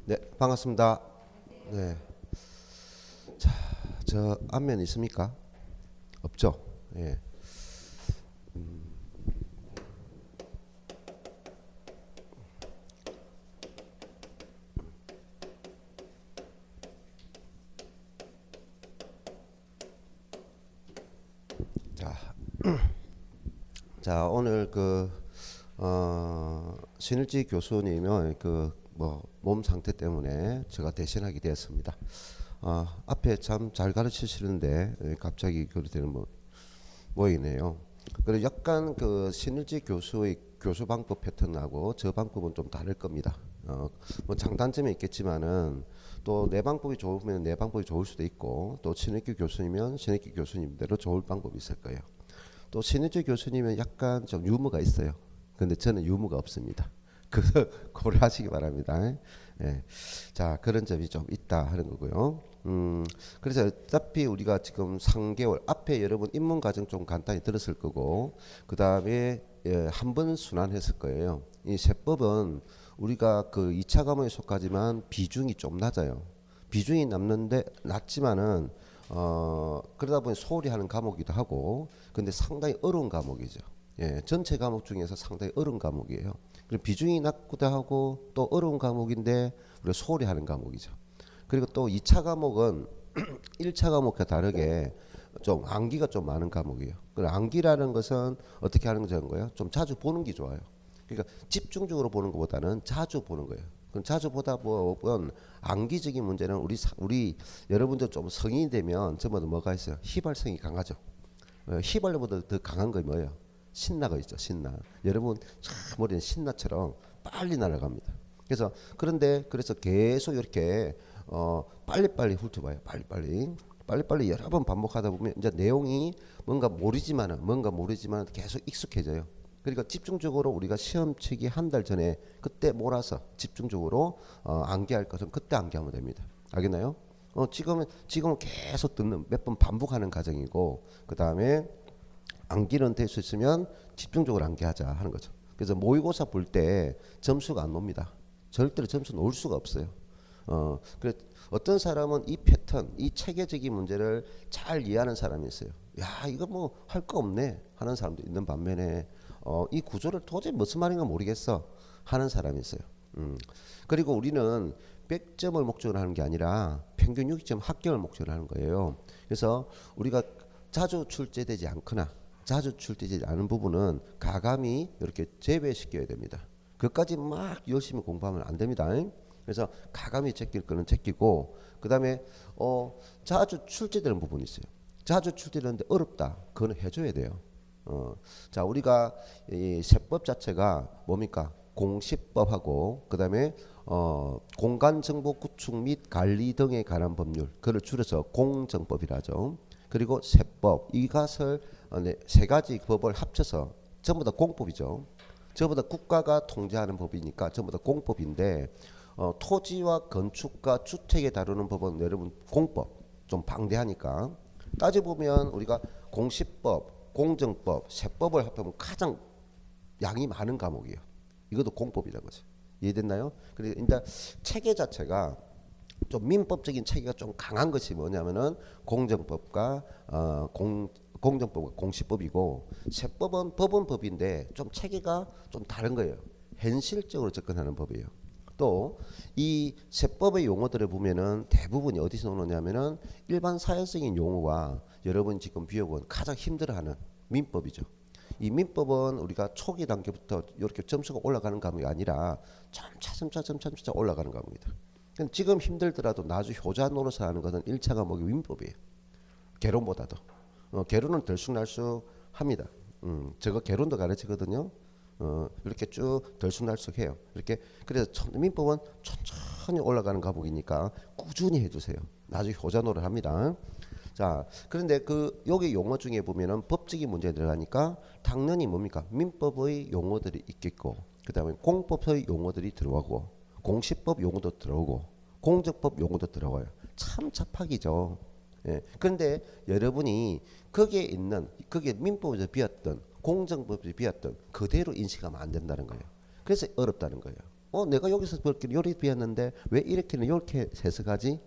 네, 반갑습니다. 네, 자, 저 안면 있습니까? 없죠? 예. 자, 자 오늘 신일지 교수님은 몸 상태 때문에 제가 대신하게 되었습니다. 앞에 참 잘 가르치시는데 갑자기 그렇게 되는 모이네요. 그리고 약간 신일지 교수의 교수 방법 패턴하고 저 방법은 좀 다를 겁니다. 뭐 장단점이 있겠지만은 또 내 방법이 좋으면 내 방법이 좋을 수도 있고 또 신일기 교수님이면 신일기 교수님대로 좋을 방법이 있을 거예요. 또 신일주 교수님은 약간 좀 유머가 있어요. 근데 저는 유머가 없습니다. 그거 고려하시기 바랍니다. 예. 자, 그런 점이 좀 있다 하는 거고요. 그래서 어차피 우리가 지금 3개월 앞에 여러분 입문 과정 좀 간단히 들었을 거고, 그 다음에 한 번 순환했을 거예요. 이 세법은 우리가 그 2차 과목에 속하지만 비중이 좀 낮아요. 비중이 남는데 낮지만은 그러다 보니 소홀히 하는 과목이기도 하고, 근데 상당히 어려운 과목이죠. 예, 전체 과목 중에서 상당히 어려운 과목이에요. 그리고 비중이 낮기도 하고 또 어려운 과목인데 우리가 소홀히 하는 과목이죠. 그리고 또 2차 과목은 1차 과목과 다르게 좀 암기가 좀 많은 과목이에요. 그 암기라는 것은 어떻게 하는 거예요? 좀 자주 보는 게 좋아요. 그러니까 집중적으로 보는 것보다는 자주 보는 거예요. 그럼 자주 보다 보면 암기적인 문제는 우리 여러분들 좀 성인이 되면 전부 다 뭐가 있어요? 휘발성이 강하죠. 휘발유보다 더 강한 거 뭐예요? 신나가 있죠. 신나. 여러분 참 머리는 신나처럼 빨리 날아갑니다. 그래서 계속 이렇게 빨리빨리 훑어봐요. 빨리빨리 여러 번 반복하다 보면 이제 내용이 뭔가 모르지만 계속 익숙해져요. 그러니까 집중적으로 우리가 시험 치기 한 달 전에 그때 몰아서 집중적으로 암기할 것은 그때 암기하면 됩니다. 알겠나요? 지금은 계속 듣는 몇 번 반복하는 과정이고, 그 다음에 암기는 될 수 있으면 집중적으로 암기하자 하는 거죠. 그래서 모의고사 볼 때 점수가 안 놉니다. 절대로 점수 놓을 수가 없어요. 그래 어떤 사람은 이 패턴, 이 체계적인 문제를 잘 이해하는 사람이 있어요. 야, 이거 뭐 할 거 없네 하는 사람도 있는 반면에 이 구조를 도저히 무슨 말인가 모르겠어 하는 사람이 있어요. 그리고 우리는 100점을 목적으로 하는 게 아니라 평균 6점 합격을 목적으로 하는 거예요. 그래서 우리가 자주 출제되지 않거나 자주 출제되지 않은 부분은 가감히 이렇게 제외시켜야 됩니다. 그것까지 막 열심히 공부하면 안 됩니다. 그래서 가감히 제낄 거는 제끼고, 그 다음에 자주 출제되는 부분이 있어요. 자주 출제되는데 어렵다. 그거는 해줘야 돼요. 자, 우리가 이 세법 자체가 뭡니까? 공시법하고 그 다음에 공간정보 구축 및 관리 등에 관한 법률, 그를 줄여서 공정법이라죠. 그리고 세법, 이것을 세 가지 법을 합쳐서 전부 다 공법이죠. 전부 다 국가가 통제하는 법이니까 전부 다 공법인데, 토지와 건축과 주택에 다루는 법은 여러분 공법 좀 방대하니까 따져보면 우리가 공시법, 공정법, 세법을 합하면 가장 양이 많은 과목이에요. 이것도 공법이라는 거죠. 이해됐나요? 그래서 일단 체계 자체가 좀 민법적인 체계가 좀 강한 것이 뭐냐면은 공정법과 공정법과 공시법이고, 세법은 법인데 좀 체계가 좀 다른 거예요. 현실적으로 접근하는 법이에요. 또 이 세법의 용어들을 보면은 대부분이 어디서 나오냐면은 일반 사회적인 용어가 여러분 지금 비워본 가장 힘들어하는 민법이죠. 이 민법은 우리가 초기 단계부터 이렇게 점수가 올라가는 과목이 아니라 점차 올라가는 과목이다. 지금 힘들더라도 나중에 효자 노릇을 하는 것은 1차 과목이 민법이에요. 개론보다도. 개론은 들쑥날쑥 합니다. 저거 개론도 가르치거든요. 이렇게 쭉 들쑥날쑥 해요. 이렇게. 그래서 민법은 천천히 올라가는 과목이니까 꾸준히 해주세요. 나중에 효자 노릇 합니다. 자, 그런데 여기 용어 중에 보면은 법적인 문제 들어가니까 당연히 뭡니까? 민법의 용어들이 있겠고, 그 다음에 공법의 용어들이 들어가고, 공시법 용어도 들어오고, 공정법 용어도 들어와요. 참 잡학이죠. 예. 그런데 여러분이 거기에 민법에서 비었던 공정법에서 비었던 그대로 인식하면 안 된다는 거예요. 그래서 어렵다는 거예요. 내가 여기서 그렇게 요리 비웠는데 왜 이렇게는 이렇게 해석하지?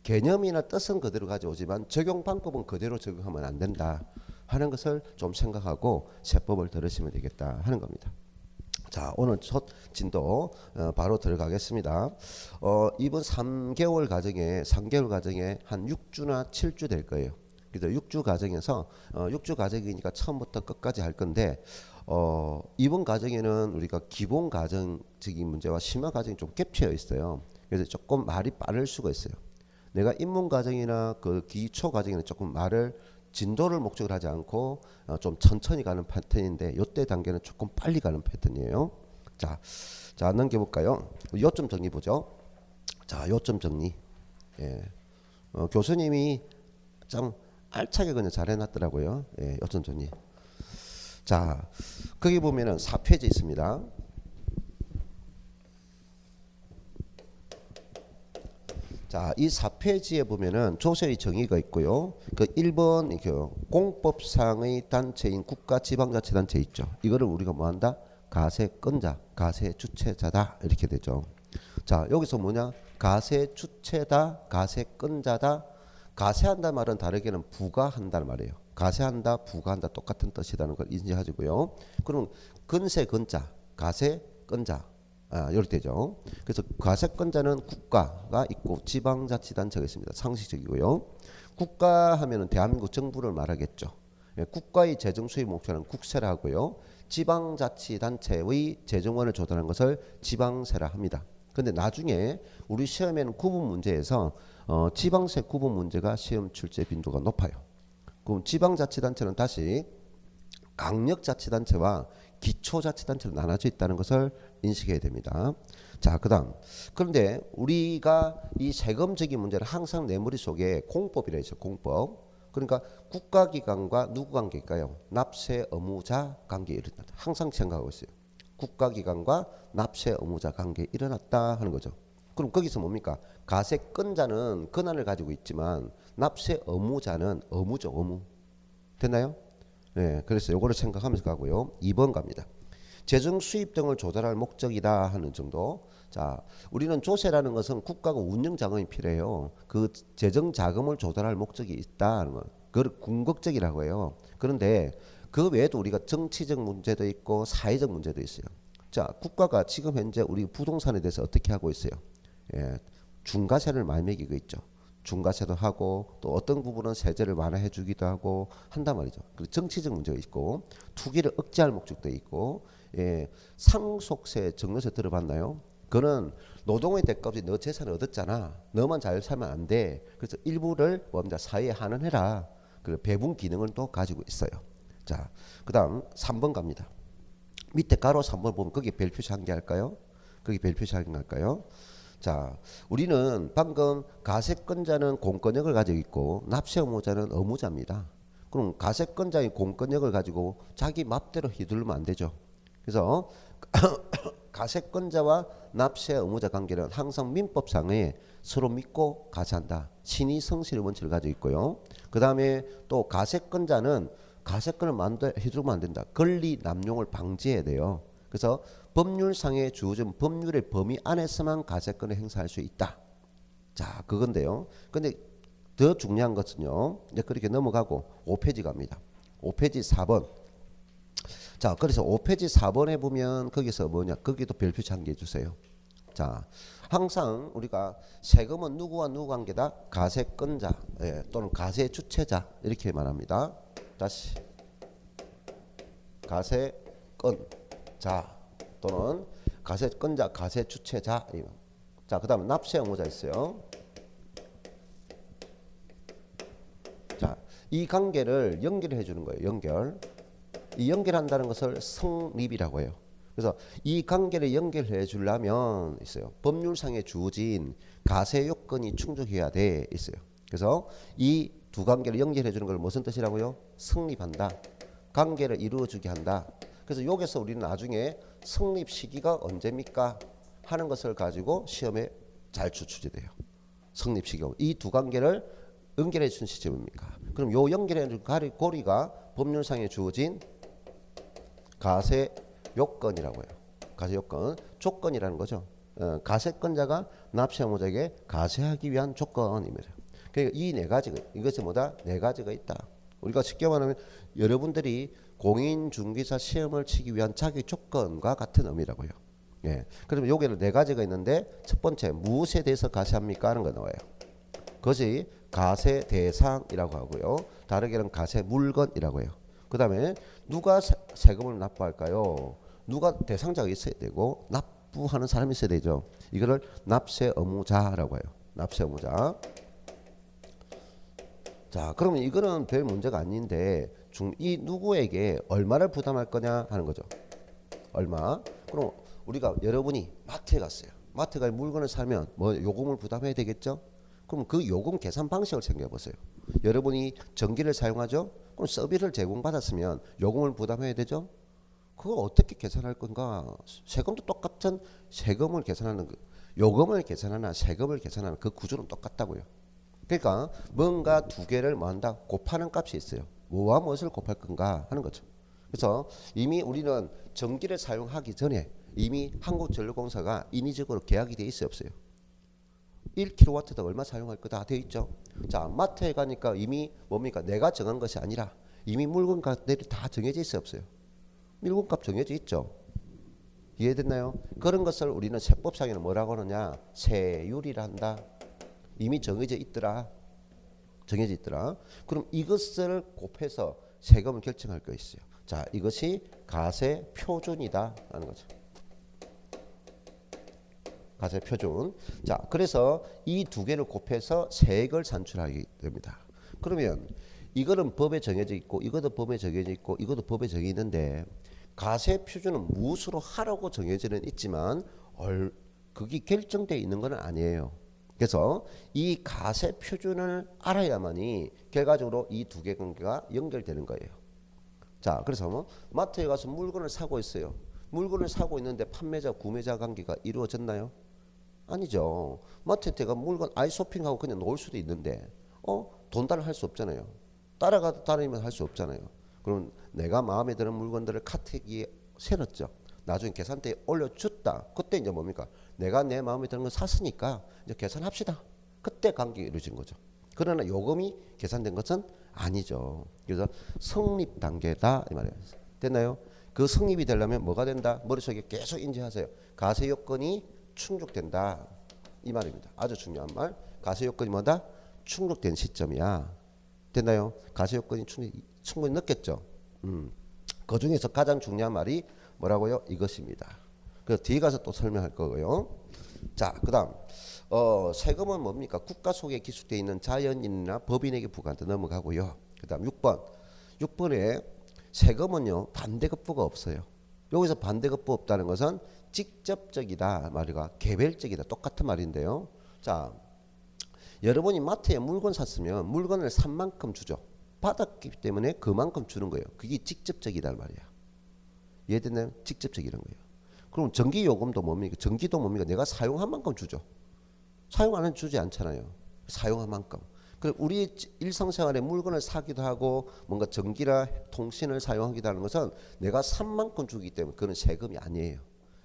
개념이나 뜻은 그대로 가져오지만 적용 방법은 그대로 적용하면 안 된다 하는 것을 좀 생각하고 세법을 들으시면 되겠다 하는 겁니다. 자, 오늘 첫 진도 바로 들어가겠습니다. 이번 3개월 과정에 한 6주나 7주 될 거예요. 그래서 6주 과정에서 6주 과정이니까 처음부터 끝까지 할 건데 이번 과정에는 우리가 기본 과정적인 문제와 심화 과정이 좀 겹쳐 있어요. 그래서 조금 말이 빠를 수가 있어요. 내가 입문 과정이나 그 기초 과정에는 조금 말을 진도를 목적으로 하지 않고 좀 천천히 가는 패턴인데 이때 단계는 조금 빨리 가는 패턴이에요. 자 넘겨볼까요? 요점 정리 보죠. 자, 요점 정리. 예. 교수님이 참 알차게 그냥 잘 해놨더라고요. 예, 요점 정리. 자, 거기 보면은 4페이지 있습니다. 자, 이 4페이지에 보면은 조세의 정의가 있고요. 그 1번 공법상의 단체인 국가지방자치단체 있죠. 이거를 우리가 뭐한다? 가세권자, 가세주체자다 이렇게 되죠. 자, 여기서 뭐냐? 가세주체다, 가세권자다. 가세한다 말은 다르게는 부가한다는 말이에요. 가세한다, 부가한다 똑같은 뜻이라는 걸 인지하시고요. 그럼 근세권자, 가세권자 이렇게 되죠. 그래서 가세권자는 국가가 있고 지방자치단체가 있습니다. 상식적이고요. 국가 하면은 대한민국 정부를 말하겠죠. 국가의 재정 수입 목표는 국세라 하고요. 지방자치단체의 재정원을 조달하는 것을 지방세라 합니다. 근데 나중에 우리 시험에는 구분 문제에서 지방세 구분 문제가 시험 출제 빈도가 높아요. 그럼 지방자치단체는 다시 강력자치단체와 기초자치단체로 나눠져 있다는 것을 인식해야 됩니다. 자, 그다음 그런데 우리가 이 세금적인 문제는 항상 내 머릿속에 공법이라 있어요. 공법. 그러니까 국가기관과 누구 관계일까요? 납세 의무자 관계 일어났다. 항상 생각하고 있어요. 국가기관과 납세 의무자 관계 일어났다 하는 거죠. 그럼 거기서 뭡니까? 가세권자는 권한을 가지고 있지만 납세 의무자는 의무죠. 의무. 됐나요? 네, 그래서 요거를 생각하면서 가고요. 2번 갑니다. 재정 수입 등을 조달할 목적이다 하는 정도. 자, 우리는 조세라는 것은 국가가 운영 자금이 필요해요. 그 재정 자금을 조달할 목적이 있다 하는 거. 그걸 궁극적이라고 해요. 그런데 그 외에도 우리가 정치적 문제도 있고 사회적 문제도 있어요. 자, 국가가 지금 현재 우리 부동산에 대해서 어떻게 하고 있어요? 예, 중과세를 많이 매기고 있죠. 중과세도 하고 또 어떤 부분은 세제를 완화해 주기도 하고 한단 말이죠. 그리고 정치적 문제가 있고 투기를 억제할 목적도 있고 상속세 증여세 들어봤나요? 그는 노동의 대가 없이 너 재산을 얻었잖아. 너만 잘 살면 안 돼. 그래서 일부를 뭡니다? 사회에 환원해라. 그 배분 기능을 또 가지고 있어요. 자, 그다음 3번 갑니다. 밑에 가로 3번 보면 거기 별표시 한 개 할까요? 거기 별표시 한 개 할까요? 자, 우리는 방금 가세권자는 공권력을 가지고 있고 납세 의무자는 의무자입니다. 그럼 가세권자의 공권력을 가지고 자기 맘대로 휘두르면 안 되죠. 그래서 가세권자와 납세 의무자 관계는 항상 민법상에 서로 믿고 가세한다. 친위 성실의 원칙을 가지고 있고요. 그 다음에 또 가세권자는 가세권을 휘두르면 안 된다. 권리 남용을 방지해야 돼요. 그래서 법률상의 주어진 법률의 범위 안에서만 가세권을 행사할 수 있다. 자, 그건데요. 근데 더 중요한 것은요. 이제 그렇게 넘어가고 5페이지 갑니다. 5페이지 4번. 자, 그래서 5페이지 4번에 보면 거기서 뭐냐? 거기도 별표치 한 개 해주세요. 자, 항상 우리가 세금은 누구와 누구 관계다? 가세권자 또는 가세주체자 이렇게 말합니다. 다시 가세권자 또는 가세권자, 가세주체자. 자, 그 다음에 납세 의무자 있어요. 자, 이 관계를 연결해 주는 거예요. 연결. 이 연결한다는 것을 성립이라고 해요. 그래서 이 관계를 연결해 주려면 있어요. 법률상에 주어진 가세 요건이 충족해야 돼 있어요. 그래서 이 두 관계를 연결해 주는 걸 무슨 뜻이라고요? 성립한다. 관계를 이루어 주게 한다. 그래서 여기서 우리는 나중에 성립 시기가 언제입니까? 하는 것을 가지고 시험에 잘 추출돼요. 성립 시기가 이 두 관계를 연결해 준 시점입니까? 그럼 요 연결해 준 고리가 법률상에 주어진 가세 요건이라고 해요. 가세 요건 조건이라는 거죠. 가세권자가 납세 의무자에게 가세하기 위한 조건입니다. 그러니까 이 네 가지가 이것이 뭐다? 네 가지가 있다. 우리가 쉽게 말하면 여러분들이 공인중개사 시험을 치기 위한 자격 조건과 같은 의미라고요. 예. 그러면 여기는 네 가지가 있는데 첫 번째 무엇에 대해서 가세합니까 하는 거 나와요. 그것이 가세 대상이라고 하고요. 다르게는 가세 물건이라고 해요. 그 다음에 누가 세금을 납부할까요? 누가 대상자가 있어야 되고 납부하는 사람이 있어야 되죠. 이거를 납세 의무자라고 해요. 납세 의무자. 자, 그러면 이거는 별 문제가 아닌데 이 누구에게 얼마를 부담할 거냐 하는 거죠. 얼마? 그럼 우리가 여러분이 마트에 갔어요. 마트에 가서 물건을 사면 뭐 요금을 부담해야 되겠죠? 그럼 그 요금 계산 방식을 생각해 보세요. 여러분이 전기를 사용하죠? 그럼 서비스를 제공받았으면 요금을 부담해야 되죠? 그걸 어떻게 계산할 건가? 세금도 똑같은 세금을 계산하는 요금을 계산하나 세금을 계산하는 그 구조는 똑같다고요. 그러니까 뭔가 두 개를 뭐 한다? 곱하는 값이 있어요. 뭐와 무엇을 곱할 건가 하는 거죠. 그래서 이미 우리는 전기를 사용하기 전에 이미 한국전력공사가 인위적으로 계약이 돼 있어요, 없어요? 1kW당 얼마 사용할 거다 돼 있죠. 자, 마트에 가니까 이미 뭡니까? 내가 정한 것이 아니라 이미 물건 값들이 다 정해져 있어요, 없어요? 물건값 정해져 있죠. 이해됐나요? 그런 것을 우리는 세법상에는 뭐라고 하느냐? 세율이라 한다. 이미 정해져 있더라. 정해져 있더라. 그럼 이것을 곱해서 세금을 결정할 거 있어요. 자, 이것이 가세 표준이다 하는 거죠. 가세 표준. 자, 그래서 이 두 개를 곱해서 세액을 산출하게 됩니다. 그러면 이거는 법에 정해져 있고 이것도 법에 정해져 있고 이것도 법에 정해져 있는데 가세 표준은 무엇으로 하라고 정해져는 있지만 그게 결정되어 있는 건 아니에요. 그래서 이 가세 표준을 알아야만이 결과적으로 이 두 개 관계가 연결되는 거예요. 자, 그래서 마트에 가서 물건을 사고 있어요. 물건을 사고 있는데 판매자 구매자 관계가 이루어졌나요? 아니죠. 마트에 가 물건 아이쇼핑하고 그냥 놓을 수도 있는데 돈 달러 할 수 없잖아요. 따라다니면 할 수 없잖아요. 그럼 내가 마음에 드는 물건들을 카트기에 실었죠. 나중에 계산대에 올려줬다. 그때 이제 뭡니까? 내가 내 마음에 드는 걸 샀으니까 이제 계산합시다. 그때 관계가 이루어진 거죠. 그러나 요금이 계산된 것은 아니죠. 그래서 성립 단계다 이 말이에요. 됐나요? 그 성립이 되려면 뭐가 된다? 머릿속에 계속 인지하세요. 가세 요건이 충족된다 이 말입니다. 아주 중요한 말. 가세 요건이 뭐다? 충족된 시점이야. 됐나요? 가세 요건이 충분히 늦겠죠. 그 중에서 가장 중요한 말이 뭐라고요? 이것입니다. 그 뒤에 가서 또 설명할 거고요. 자, 그다음 세금은 뭡니까? 국가 속에 기술되어 있는 자연인이나 법인에게 부과한다 넘어가고요. 그다음 6번에 세금은요 반대급부가 없어요. 여기서 반대급부 없다는 것은 직접적이다 말이가 개별적이다 똑같은 말인데요. 자, 여러분이 마트에 물건 샀으면 물건을 산 만큼 주죠. 받았기 때문에 그만큼 주는 거예요. 그게 직접적이란 말이야. 이해됐나요? 직접적이란 거예요. 그럼 전기요금도 뭡니까? 전기도 뭡니까? 내가 사용한 만큼 주죠. 사용 안 하면 주지 않잖아요. 사용한 만큼. 그럼 우리 일상생활에 물건을 사기도 하고 뭔가 전기나 통신을 사용하기도 하는 것은 내가 산 만큼 주기 때문에 그건 세금이 아니에요.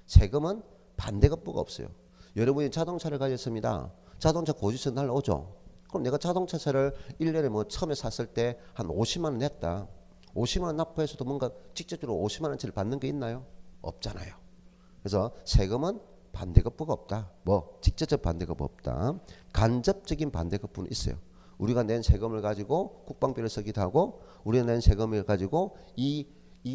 세금은 반대급부가 없어요. 여러분이 자동차를 가졌습니다. 자동차 고지서 날라오죠. 그럼 내가 자동차세를 1년에 뭐 처음에 샀을 때 한 50만 원 냈다. 50만 원 납부해서도 뭔가 직접적으로 50만 원치를 받는 게 있나요? 없잖아요. 그래서 세금은 반대급부가 없다. 뭐 직접적 반대급부 없다. 간접적인 반대급부는 있어요. 우리가 낸 세금을 가지고 국방비를 쓰기도 하고 우리가 낸 세금을 가지고 이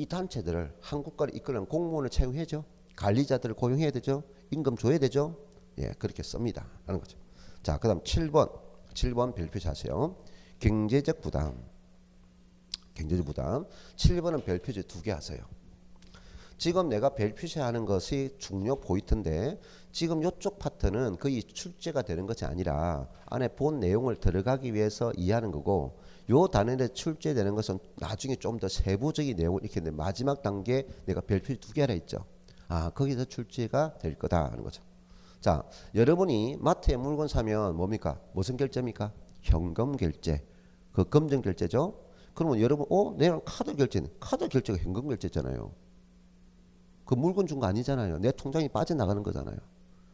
단체들을 한 국가를 이끌는 공무원을 채용해야죠. 관리자들을 고용해야 되죠. 임금 줘야 되죠. 예, 그렇게 씁니다. 하는 거죠. 자, 그 다음 7번 별표시하세요. 경제적 부담. 7번은 별표시 2개 하세요. 지금 내가 별표시하는 것이 중요 포인트인데 지금 이쪽 파트는 거의 출제가 되는 것이 아니라 안에 본 내용을 들어가기 위해서 이해하는 거고 요 단원에 출제되는 것은 나중에 좀 더 세부적인 내용을 익히는데 마지막 단계 내가 별표시 2개 하라 했죠. 아, 거기서 출제가 될 거다 하는 거죠. 자, 여러분이 마트에 물건 사면 뭡니까? 무슨 결제입니까? 현금 결제. 그 금전 결제죠. 그러면 여러분, 내가 카드 결제는 카드 결제가 현금 결제잖아요. 그 물건 준 거 아니잖아요. 내 통장이 빠져나가는 거잖아요.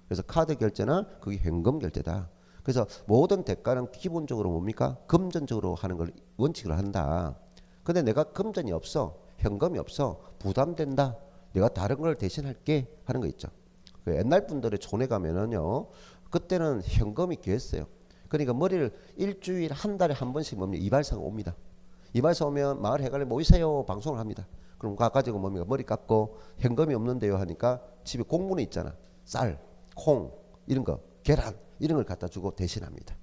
그래서 카드 결제는 그게 현금 결제다. 그래서 모든 대가는 기본적으로 뭡니까? 금전적으로 하는 걸 원칙으로 한다. 근데 내가 금전이 없어. 현금이 없어. 부담된다. 내가 다른 걸 대신할게 하는 거 있죠. 그 옛날 분들의 촌에 가면은요. 그때는 현금이 귀했어요. 그러니까 머리를 일주일 한 달에 한 번씩 뭡니까? 이발사가 옵니다. 이발사 오면 마을 회관에 모이세요 방송을 합니다. 그럼 가가지고 뭡니까? 머리 깎고 현금이 없는데요 하니까 집에 공문이 있잖아. 쌀, 콩 이런 거, 계란 이런 걸 갖다 주고 대신합니다.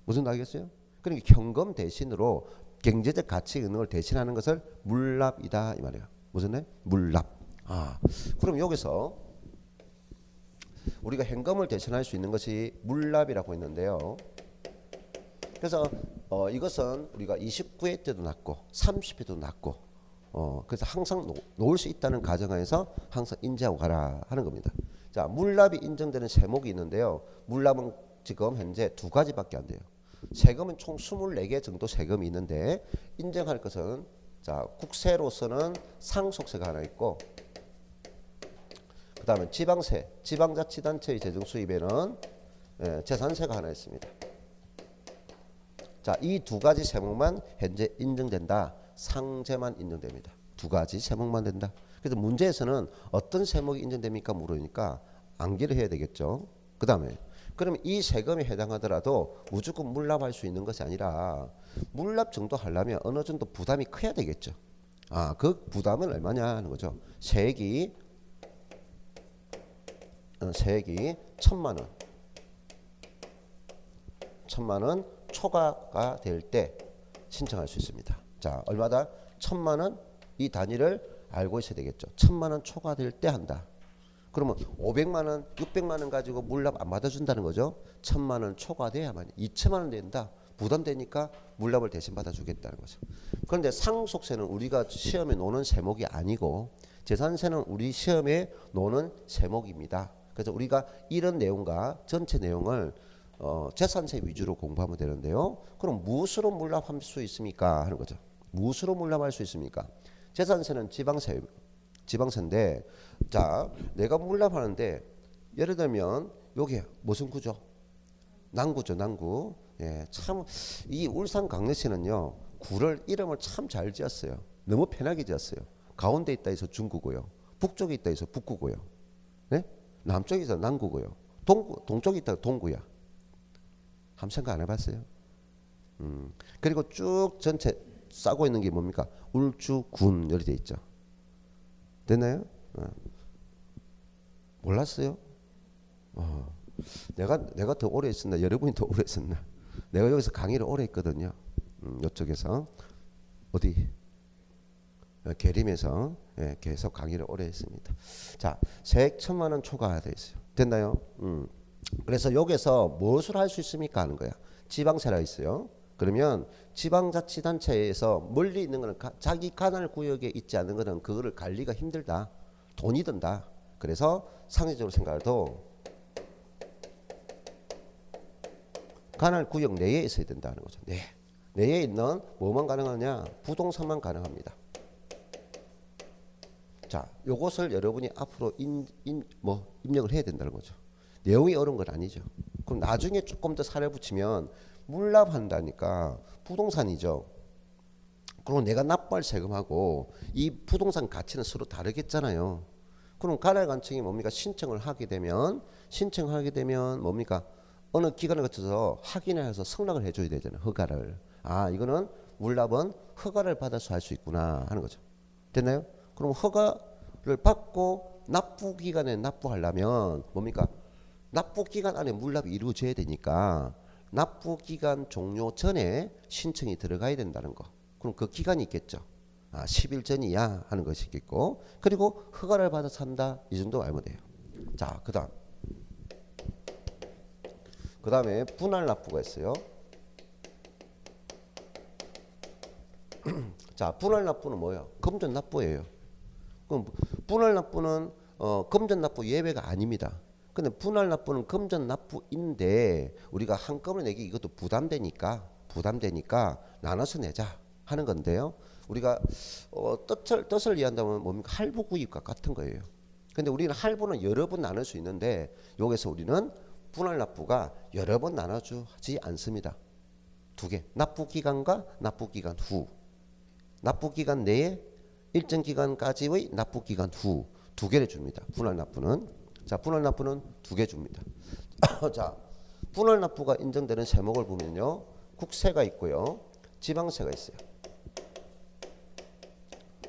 무슨 알겠어요? 그러니까 현금 대신으로 경제적 가치 있는 걸 대신하는 것을 물납이다 이 말이에요. 무슨 말? 물납. 아, 그럼 여기서 우리가 현금을 대신할 수 있는 것이 물납이라고 했는데요. 그래서 이것은 우리가 29회 때도 났고 30회도 났고 그래서 항상 놓을 수 있다는 가정하에서 항상 인지하고 가라 하는 겁니다. 자, 물납이 인정되는 세목이 있는데요. 물납은 지금 현재 두 가지밖에 안 돼요. 세금은 총 24개 정도 세금이 있는데 인정할 것은 자, 국세로서는 상속세가 하나 있고 그 다음에 지방세, 지방자치단체의 재정수입에는 재산세가 하나 있습니다. 자, 이 두 가지 세목만 현재 인정된다. 상제만 인정됩니다. 두 가지 세목만 된다. 그래서 문제에서는 어떤 세목이 인정됩니까? 물으니까 암기를 해야 되겠죠. 그 다음에 그러면 이 세금에 해당하더라도 무조건 물납할 수 있는 것이 아니라 물납 정도 하려면 어느 정도 부담이 커야 되겠죠. 아, 그 부담은 얼마냐 하는 거죠. 세액이 1,000만 원. 1,000만 원 초과가 될 때 신청할 수 있습니다. 자, 얼마다? 1,000만 원 이 단위를 알고 있어야 되겠죠. 1,000만 원 초과될 때 한다. 그러면 500만 원, 600만 원 가지고 물납 안 받아준다는 거죠. 1,000만 원 초과돼야만 2천만 원 된다. 부담되니까 물납을 대신 받아주겠다는 거죠. 그런데 상속세는 우리가 시험에 노는 세목이 아니고 재산세는 우리 시험에 노는 세목입니다. 그래서 우리가 이런 내용과 전체 내용을 재산세 위주로 공부하면 되는데요. 그럼 무엇으로 물납할 수 있습니까? 하는 거죠. 무엇으로 물납할 수 있습니까? 재산세는 지방세인데 자, 내가 물납하는데 예를 들면 여기 무슨 구죠? 난구죠, 난구. 예, 참 이 울산 강릉시는요 구를 이름을 참 잘 지었어요. 너무 편하게 지었어요. 가운데 있다 해서 중구고요. 북쪽에 있다 해서 북구고요. 네? 남쪽에 있다 남구고요. 동쪽에 있다 동구야. 한번 생각 안 해봤어요? 그리고 쭉 전체 싸고 있는 게 뭡니까? 울주군 이렇게 돼 있죠. 됐나요? 몰랐어요? 내가 더 오래 했었나? 여러분이 더 오래 했었나? 내가 여기서 강의를 오래 했거든요. 이쪽에서 어디? 계림에서 계속 강의를 오래 했습니다. 자, 세액 1,000만 원 초과되어 있어요. 됐나요? 그래서 여기서 무엇을 할 수 있습니까? 하는 거야. 지방세라 있어요. 그러면 지방자치단체에서 멀리 있는 거는 자기 관할 구역에 있지 않은 거는 그거를 관리가 힘들다. 돈이 든다. 그래서 상대적으로 생각해도 관할 구역 내에 있어야 된다는 거죠. 네. 내에 있는 뭐만 가능하냐? 부동산만 가능합니다. 자, 요것을 여러분이 앞으로 입력을 해야 된다는 거죠. 내용이 어려운 건 아니죠. 그럼 나중에 조금 더 살을 붙이면 물납한다니까 부동산이죠. 그럼 내가 납부할 세금하고 이 부동산 가치는 서로 다르겠잖아요. 그럼 관할관청이 뭡니까? 신청을 하게 되면 뭡니까? 어느 기관을 거쳐서 확인을 해서 승낙을 해줘야 되잖아요. 허가를. 아, 이거는 물납은 허가를 받아서 할 수 있구나 하는 거죠. 됐나요? 그럼 허가를 받고 납부기간에 납부하려면 뭡니까? 납부기간 안에 물납이 이루어져야 되니까 납부기간 종료 전에 신청이 들어가야 된다는 거. 그럼 그 기간이 있겠죠. 아, 10일 전이야 하는 것이 있겠고, 그리고 허가를 받아서 한다 이 정도 알면 돼요. 자, 그 다음에 분할 납부가 있어요. 자, 분할 납부는 뭐예요? 금전 납부예요. 그럼 분할 납부는 금전 납부 예외가 아닙니다. 근데 분할 납부는 금전 납부인데 우리가 한꺼번에 내기 이것도 부담되니까 나눠서 내자. 하는 건데요. 우리가 뜻을 이해한다면 뭡니까? 할부 구입과 같은 거예요. 근데 우리는 할부는 여러 번 나눌 수 있는데 여기서 우리는 분할 납부가 여러 번 나눠주지 않습니다. 두 개. 납부 기간과 납부 기간 후. 납부 기간 내에 일정 기간까지의 납부 기간 후 두 개를 줍니다. 분할 납부는. 자, 분할 납부는 두 개 줍니다. 자, 분할 납부가 인정되는 세목을 보면요. 국세가 있고요. 지방세가 있어요.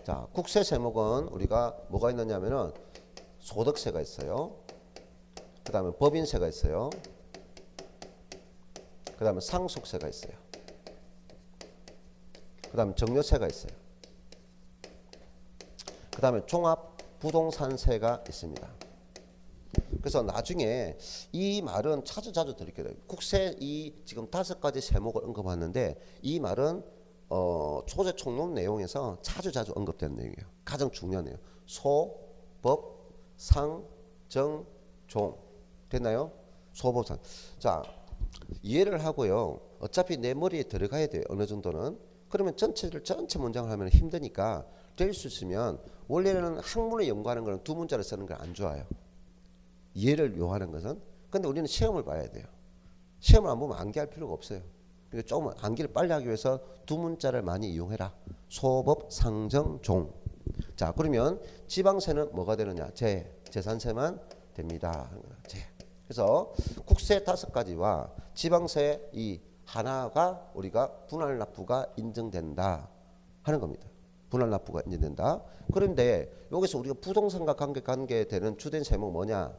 자, 국세 세목은 우리가 뭐가 있느냐면은 소득세가 있어요. 그 다음에 법인세가 있어요. 그 다음에 상속세가 있어요. 그 다음에 정려세가 있어요. 그 다음에 종합부동산세가 있습니다. 그래서 나중에 이 말은 자주 들게 돼요. 국세 이 지금 5가지 세목을 언급하는데 이 말은 초제 총론 내용에서 자주 언급되는 내용이에요. 가장 중요한 내용. 소, 법, 상, 정, 종. 됐나요? 소, 법, 상. 자, 이해를 하고요. 어차피 내 머리에 들어가야 돼요. 어느 정도는. 그러면 전체 문장을 하면 힘드니까 될 수 있으면 원래는 학문에 연구하는 거는 두 문자를 쓰는 건 안 좋아요. 이해를 요하는 것은. 근데 우리는 시험을 봐야 돼요. 시험을 안 보면 암기할 필요가 없어요. 그러니까 조금 암기를 빨리 하기 위해서 두 문자를 많이 이용해라. 소법, 상정, 종. 자, 그러면 지방세는 뭐가 되느냐? 재산세만 됩니다. 그래서 국세 5가지와 지방세 이 하나가 우리가 분할 납부가 인정된다 하는 겁니다. 분할 납부가 인정된다. 그런데 여기서 우리가 부동산과 관계되는 주된 세목 뭐냐?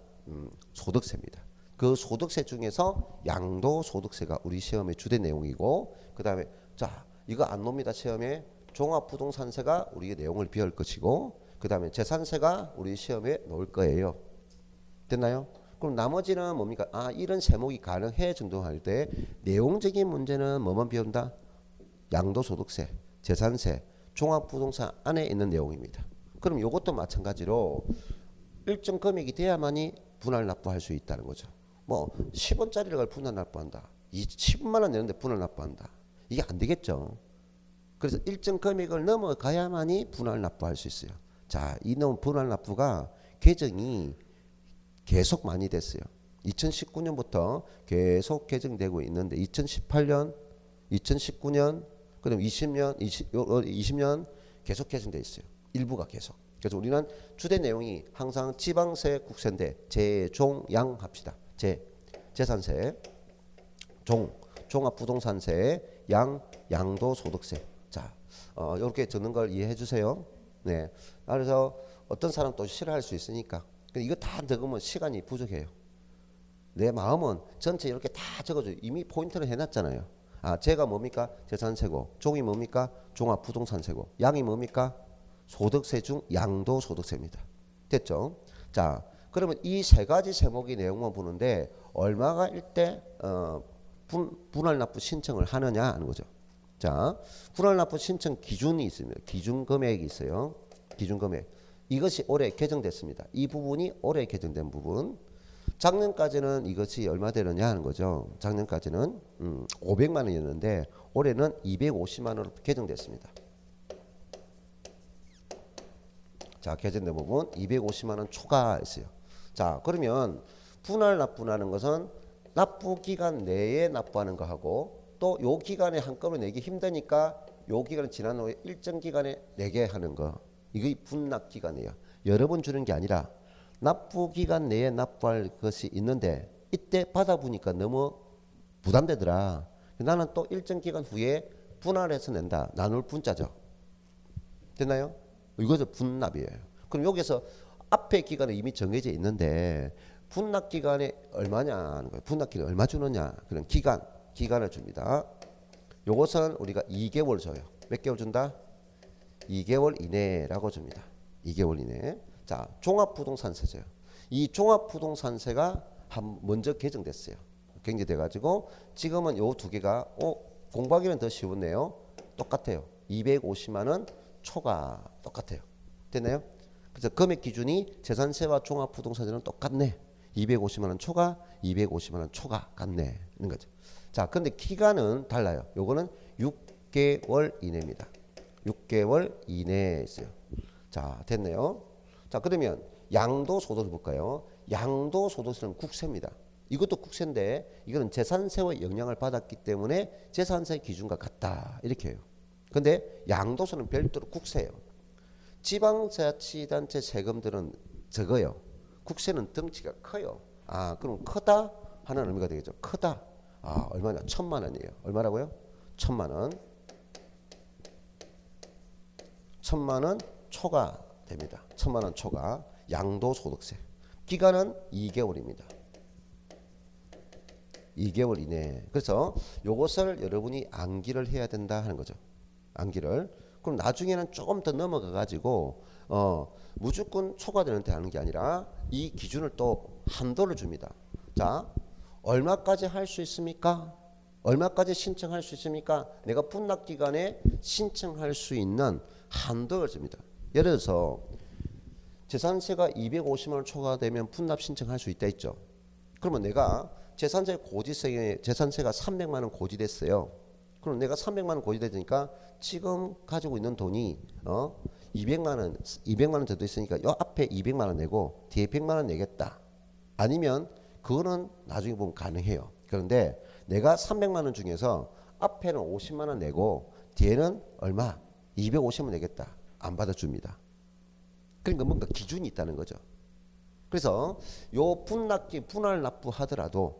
소득세입니다. 그 소득세 중에서 양도소득세가 우리 시험의 주된 내용이고, 그 다음에 자 이거 안 놉니다. 시험에 종합부동산세가 우리의 내용을 비할 것이고, 그 다음에 재산세가 우리 시험에 놓을 거예요. 됐나요? 그럼 나머지는 뭡니까? 아, 이런 세목이 가능해 정도 할 때 내용적인 문제는 뭐만 비운다? 양도소득세, 재산세, 종합부동산 안에 있는 내용입니다. 그럼 이것도 마찬가지로 일정 금액이 돼야만이 분할 납부할 수 있다는 거죠. 뭐 10원짜리를 분할 납부한다. 10만 원 내는데 분할 납부한다. 이게 안 되겠죠. 그래서 일정 금액을 넘어가야만이 분할 납부할 수 있어요. 자, 이 분할 납부가 개정이 계속 많이 됐어요. 2019년부터 계속 개정되고 있는데 2018년, 2019년, 그다음 20년 계속 개정돼 있어요. 일부가 계속. 그래서 우리는 주된 내용이 항상 지방세, 국세인데 재종양 합시다. 재산세, 종합부동산세, 양도소득세. 자, 이렇게 적는 걸 이해해 주세요. 네. 그래서 어떤 사람 또 싫어할 수 있으니까. 이거 다 적으면 시간이 부족해요. 내 마음은 전체 이렇게 다 적어줘요. 이미 포인트를 해놨잖아요. 아, 제가 뭡니까? 재산세고, 종이 뭡니까? 종합부동산세고, 양이 뭡니까? 소득세 중 양도소득세입니다. 됐죠? 자, 그러면 이 3가지 세목의 내용만 보는데 얼마가 일대 분할 납부 신청을 하느냐 하는 거죠. 자, 분할 납부 신청 기준이 있습니다. 기준 금액이 있어요. 기준 금액. 이것이 올해 개정됐습니다. 이 부분이 올해 개정된 부분. 작년까지는 이것이 얼마 되느냐 하는 거죠. 작년까지는 500만 원이었는데 올해는 250만 원으로 개정됐습니다. 자, 개정된 부분 250만 원 초과했어요. 자, 그러면 분할 납부라는 것은 납부 기간 내에 납부하는 거하고 또 요 기간에 한꺼번에 내기 힘드니까 요 기간 지난 후에 일정 기간에 내게 하는 거. 이게 분납 기간이에요. 여러 번 주는 게 아니라 납부 기간 내에 납부할 것이 있는데 이때 받아보니까 너무 부담되더라. 나는 또 일정 기간 후에 분할해서 낸다. 나눌 분자죠. 됐나요? 이것은 분납이에요. 그럼 여기서 앞에 기간은 이미 정해져 있는데 분납 기간에 얼마냐 하는 거예요. 분납 기간 얼마 주느냐. 그런 기간을 줍니다. 요것은 우리가 2개월 줘요. 몇 개월 준다? 2개월 이내라고 줍니다. 2개월 이내. 자, 종합부동산세죠. 이 종합부동산세가 먼저 개정됐어요. 경제돼 가지고 지금은 요 두 개가 공부하기는 더 쉬웠네요. 똑같아요. 250만 원 초과 똑같아요. 됐나요? 그래서 금액 기준이 재산세와 종합부동산세는 똑같네. 250만 원 초과, 250만 원 초과 같네. 이런 거죠. 자, 근데 기간은 달라요. 요거는 6개월 이내입니다. 6개월 이내에 있어요. 자, 됐네요. 자, 그러면 양도소득을 볼까요? 양도소득세는 국세입니다. 이것도 국세인데 이거는 재산세의 영향을 받았기 때문에 재산세 기준과 같다. 이렇게 해요. 근데 양도세는 별도로 국세예요. 지방자치단체 세금들은 적어요. 국세는 덩치가 커요. 아, 그럼 크다 하는 의미가 되겠죠. 크다. 아, 얼마냐? 1,000만 원이에요. 얼마라고요? 1,000만 원. 1,000만 원 초과 됩니다. 1,000만 원 초과. 양도소득세. 기간은 2개월입니다. 2개월 이내. 그래서 요것을 여러분이 암기를 해야 된다 하는 거죠. 암기를. 그럼 나중에는 조금 더 넘어가 가지고 무조건 초과되는 데 하는 게 아니라 이 기준을 또 한도를 줍니다. 자, 얼마까지 할 수 있습니까? 얼마까지 신청할 수 있습니까? 내가 분납기간에 신청할 수 있는 한도를 줍니다. 예를 들어서 재산세가 250만 원 초과되면 분납 신청할 수 있다 했죠. 그러면 내가 재산세 고지세에 재산세가 300만 원 고지됐어요. 그럼 내가 300만 원 고지되니까 지금 가지고 있는 돈이 200만 원 정도 있으니까 요 앞에 200만 원 내고 뒤에 100만 원 내겠다. 아니면 그거는 나중에 보면 가능해요. 그런데 내가 300만 원 중에서 앞에는 50만 원 내고 뒤에는 얼마? 250만 원 내겠다. 안 받아줍니다. 그러니까 뭔가 기준이 있다는 거죠. 그래서 요 분할 납부하더라도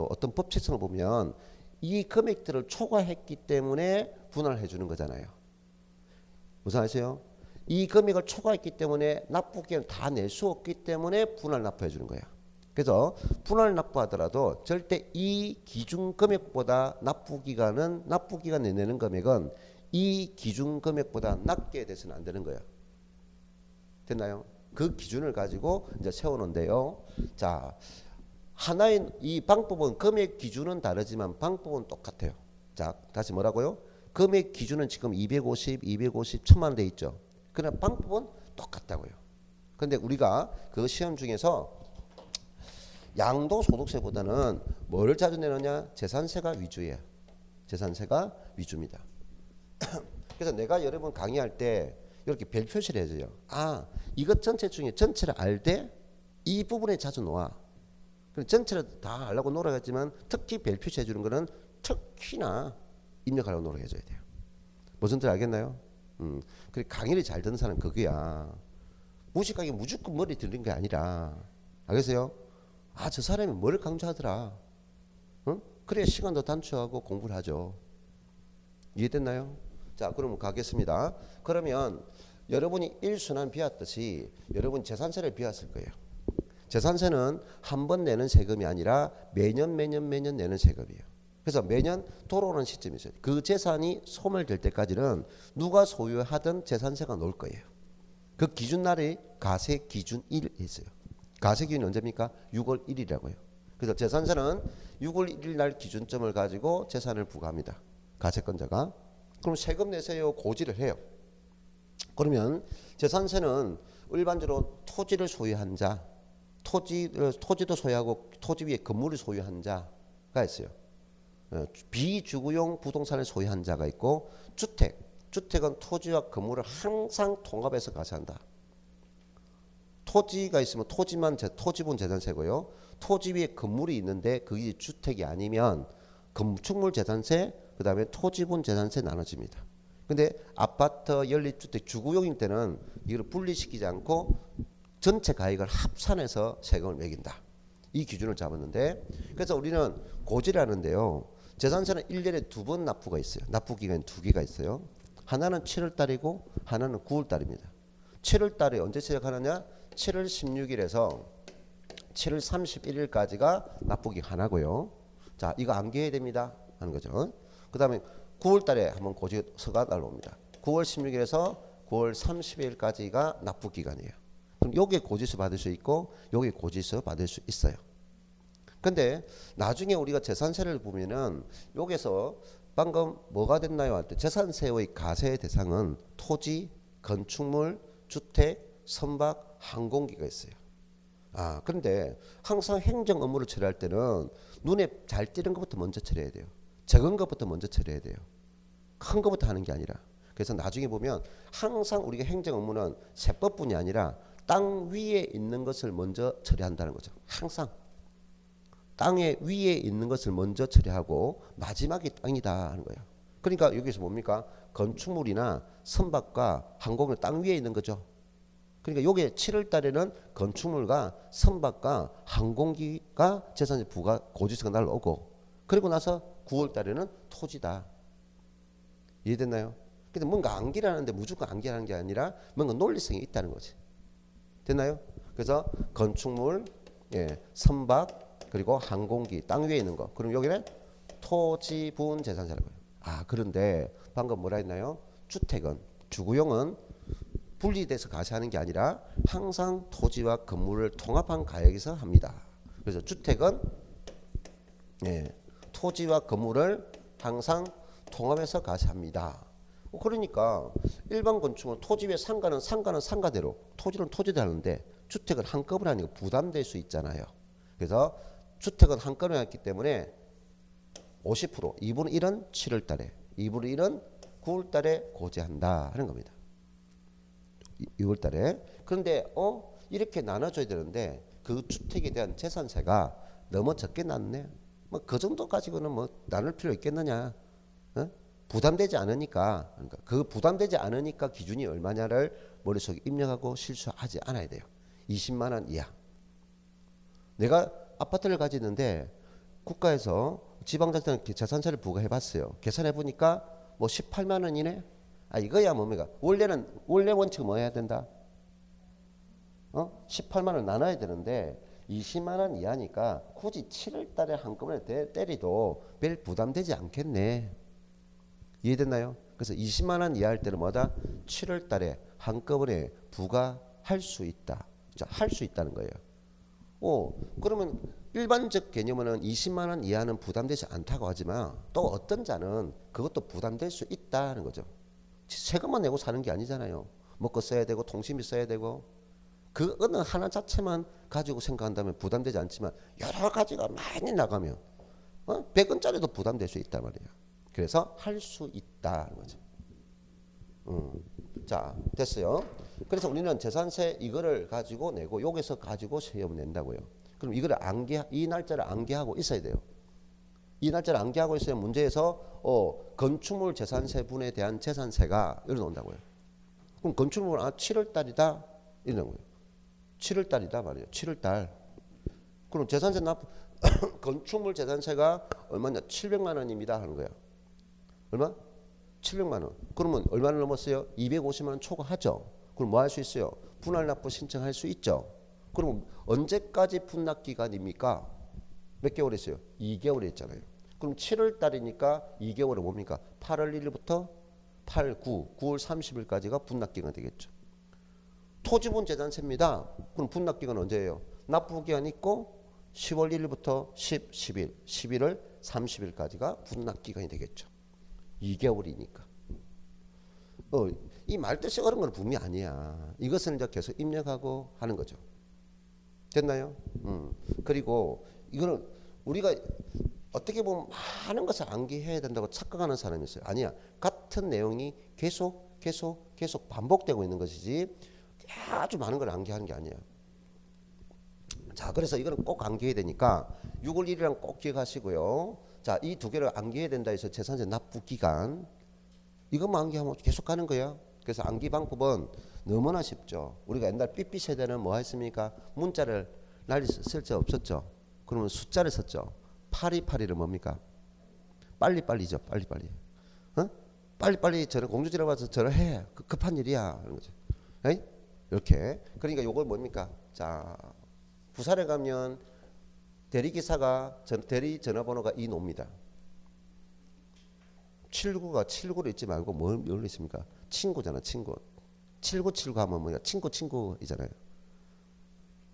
어떤 법칙성을 보면 이 금액들을 초과했기 때문에 분할해 주는 거잖아요. 무슨 말이세요? 이 금액을 초과했기 때문에 납부기간을 다 낼 수 없기 때문에 분할 납부해 주는 거야. 그래서 분할 납부하더라도 절대 이 기준 금액보다 납부기간 내내는 금액은 이 기준 금액보다 낮게 돼서는 안 되는 거야. 됐나요? 그 기준을 가지고 이제 세우는데요. 자, 하나의 이 방법은 금액 기준은 다르지만 방법은 똑같아요. 자, 다시 뭐라고요? 금액 기준은 지금 250, 1000만 원 돼 있죠. 그러나 방법은 똑같다고요. 근데 우리가 그 시험 중에서 양도소득세보다는 뭐를 자주 내느냐? 재산세가 위주예요. 재산세가 위주입니다. 그래서 내가 여러분 강의할 때 이렇게 별 표시를 해줘요. 아, 이것 전체 중에 전체를 알되 이 부분에 자주 놓아. 전체를 다 알라고 노력하지만 특히 별 표시해 주는 거는 특히나 입력하려고 노력해줘야 돼요. 무슨 뜻 알겠나요? 그래 강의를 잘 듣는 사람은 그거야. 무식하게 무조건 머리 들린 게 아니라. 알겠어요? 아, 저 사람이 뭘 강조하더라. 응? 그래야 시간도 단축하고 공부를 하죠. 이해됐나요? 자, 그러면 가겠습니다. 그러면 여러분이 1순환 비웠듯이 여러분 재산세를 비웠을 거예요. 재산세는 한 번 내는 세금이 아니라 매년 내는 세금이에요. 그래서 매년 돌아오는 시점이 있어요. 그 재산이 소멸될 때까지는 누가 소유하든 재산세가 나올 거예요. 그 기준날이 가세 기준 1이 있어요. 가세 기준이 언제입니까? 6월 1일이라고요. 그래서 재산세는 6월 1일 날 기준점을 가지고 재산을 부과합니다. 가세권자가. 그럼 세금 내세요. 고지를 해요. 그러면 재산세는 일반적으로 토지를 소유한 자, 토지도 소유하고 토지 위에 건물을 소유한 자가 있어요. 비주거용 부동산을 소유한 자가 있고 주택은 토지와 건물을 항상 통합해서 가세한다. 토지가 있으면 토지분 재산세고요. 토지 위에 건물이 있는데 그게 주택이 아니면 건축물 재산세, 그 다음에 토지분 재산세 나눠집니다. 근데 아파트, 연립주택, 주거용일 때는 이걸 분리시키지 않고 전체 가액을 합산해서 세금을 매긴다. 이 기준을 잡았는데, 그래서 우리는 고지를 하는데요. 재산세는 1년에 2번 납부가 있어요. 납부기간이 2개가 있어요. 하나는 7월달이고 하나는 9월달입니다. 7월달에 언제 시작하느냐? 7월 16일에서 7월 31일까지가 납부기 하나고요. 자, 이거 암기해야 됩니다 하는 거죠. 그 다음에 9월달에 한번 고지서가 날라옵니다. 9월 16일에서 9월 30일까지가 납부기간이에요. 그럼 여기에 고지서 받을 수 있고 여기에 고지서 받을 수 있어요. 근데 나중에 우리가 재산세를 보면은 여기서 방금 뭐가 됐나요? 할 때 재산세의 가세 대상은 토지, 건축물, 주택, 선박, 항공기가 있어요. 아, 그런데 항상 행정 업무를 처리할 때는 눈에 잘 띄는 것부터 먼저 처리해야 돼요. 적은 것부터 먼저 처리해야 돼요. 큰 것부터 하는 게 아니라. 그래서 나중에 보면 항상 우리가 행정 업무는 세법뿐이 아니라 땅 위에 있는 것을 먼저 처리한다는 거죠. 항상 땅의 위에 있는 것을 먼저 처리하고 마지막이 땅이다 하는 거예요. 그러니까 여기서 뭡니까? 건축물이나 선박과 항공은 땅 위에 있는 거죠. 그러니까 요게 7월 달에는 건축물과 선박과 항공기가 재산세 부가 고지서가 날라오고, 그리고 나서 9월 달에는 토지다. 이해됐나요? 근데 뭔가 암기라는데 무조건 암기하는 게 아니라 뭔가 논리성이 있다는 거지. 됐나요? 그래서 건축물, 예, 선박, 그리고 항공기, 땅 위에 있는 거. 그럼 여기는 토지 부분 재산세라고요. 아, 그런데 방금 뭐라 했나요? 주택은, 주구용은 분리돼서 가세하는 게 아니라 항상 토지와 건물을 통합한 가액에서 합니다. 그래서 주택은, 예, 토지와 건물을 항상 통합해서 가세합니다. 그러니까 일반 건축은 토지 위에 상가는 상가대로, 토지는 토지대로 하는데 주택은 한꺼번에 하니까 부담될 수 있잖아요. 그래서 주택은 한꺼번에 했기 때문에 50%, 2분의 1은 7월 달에, 2분의 1은 9월 달에 고지한다 하는 겁니다. 6월 달에. 그런데 이렇게 나눠줘야 되는데 그 주택에 대한 재산세가 너무 적게 났네. 뭐 그 정도 가지고는 뭐 나눌 필요 있겠느냐? 어? 부담되지 않으니까, 그러니까 그 부담되지 않으니까 기준이 얼마냐를 머릿속에 입력하고 실수하지 않아야 돼요. 20만 원 이하. 내가 아파트를 가지는데 국가에서 지방자치단체 재산세를 부과해봤어요. 계산해보니까 뭐 18만 원이네. 아, 이거야 뭡니까? 원래 원칙은 뭐 해야 된다? 18만 원 나눠야 되는데 20만 원 이하니까 굳이 7월 달에 한꺼번에 때리도 별 부담되지 않겠네. 이해됐나요? 그래서 20만 원 이하 할 때는 뭐다? 7월 달에 한꺼번에 부과할 수 있다. 자, 할 수 있다는 거예요. 그러면 일반적 개념은 20만 원 이하는 부담되지 않다고 하지만 또 어떤 자는 그것도 부담될 수 있다는 거죠. 세금만 내고 사는 게 아니잖아요. 먹고 써야 되고 통신비 써야 되고, 그 어느 하나 자체만 가지고 생각한다면 부담되지 않지만 여러 가지가 많이 나가면 100원짜리도 부담될 수 있단 말이에요. 그래서 할 수 있다는 거죠. 자, 됐어요. 그래서 우리는 재산세 이거를 가지고 내고 여기서 가지고 세금 낸다고요. 그럼 이거를 이 날짜를 암기하고 있어야 돼요. 이 날짜를 암기하고 있어야 문제에서 건축물 재산세분에 대한 재산세가 이렇게 나온다고요. 그럼 건축물 7월 달이다 이러는 거예요. 7월 달이다 말이에요. 7월 달. 그럼 재산세 건축물 재산세가 얼마냐? 700만 원입니다 하는 거야. 얼마? 700만 원. 그러면 얼마나 넘었어요? 250만 원 초과하죠. 그럼 뭐 할 수 있어요? 분할 납부 신청할 수 있죠. 그럼 언제까지 분납 기간입니까? 몇 개월 했어요? 2개월 했잖아요. 그럼 7월 달이니까 2개월은 뭡니까? 8월 1일부터 9월 30일까지가 분납 기간 되겠죠. 토지분 재산세입니다. 그럼 분납 기간 언제예요? 납부 기간 있고 10월 1일부터 11월 30일까지가 분납 기간이 되겠죠. 2개월이니까. 이 말뜻이 어려운 건 분명히 아니야. 이것을 이제 계속 입력하고 하는 거죠. 됐나요? 그리고 이거는 우리가 어떻게 보면 많은 것을 암기해야 된다고 착각하는 사람이 있어요. 아니야. 같은 내용이 계속 반복되고 있는 것이지 아주 많은 걸 암기하는 게 아니에요. 자, 그래서 이거는 꼭 암기해야 되니까 6월 1일이랑 꼭 기억하시고요. 자, 이 두 개를 암기해야 된다 해서 재산세 납부 기간 이것만 암기하면 계속 가는 거야. 그래서 암기 방법은 너무나 쉽죠. 우리가 옛날 삐삐 세대는 뭐 했습니까? 문자를 날리 쓸 적 없었죠. 그러면 숫자를 썼죠. 8282를 뭡니까? 빨리빨리죠. 빨리빨리. 빨리빨리 저는 공주지라고 와서 전화해. 급한 일이야. 그런 거죠. 에이? 이렇게. 그러니까 요걸 뭡니까? 자, 부산에 가면 대리기사가 대리 전화번호가 이 놉니다. 79가 79로 있지 말고 뭘로 있습니까? 친구잖아. 친구. 7979 하면 뭐야? 친구이잖아요.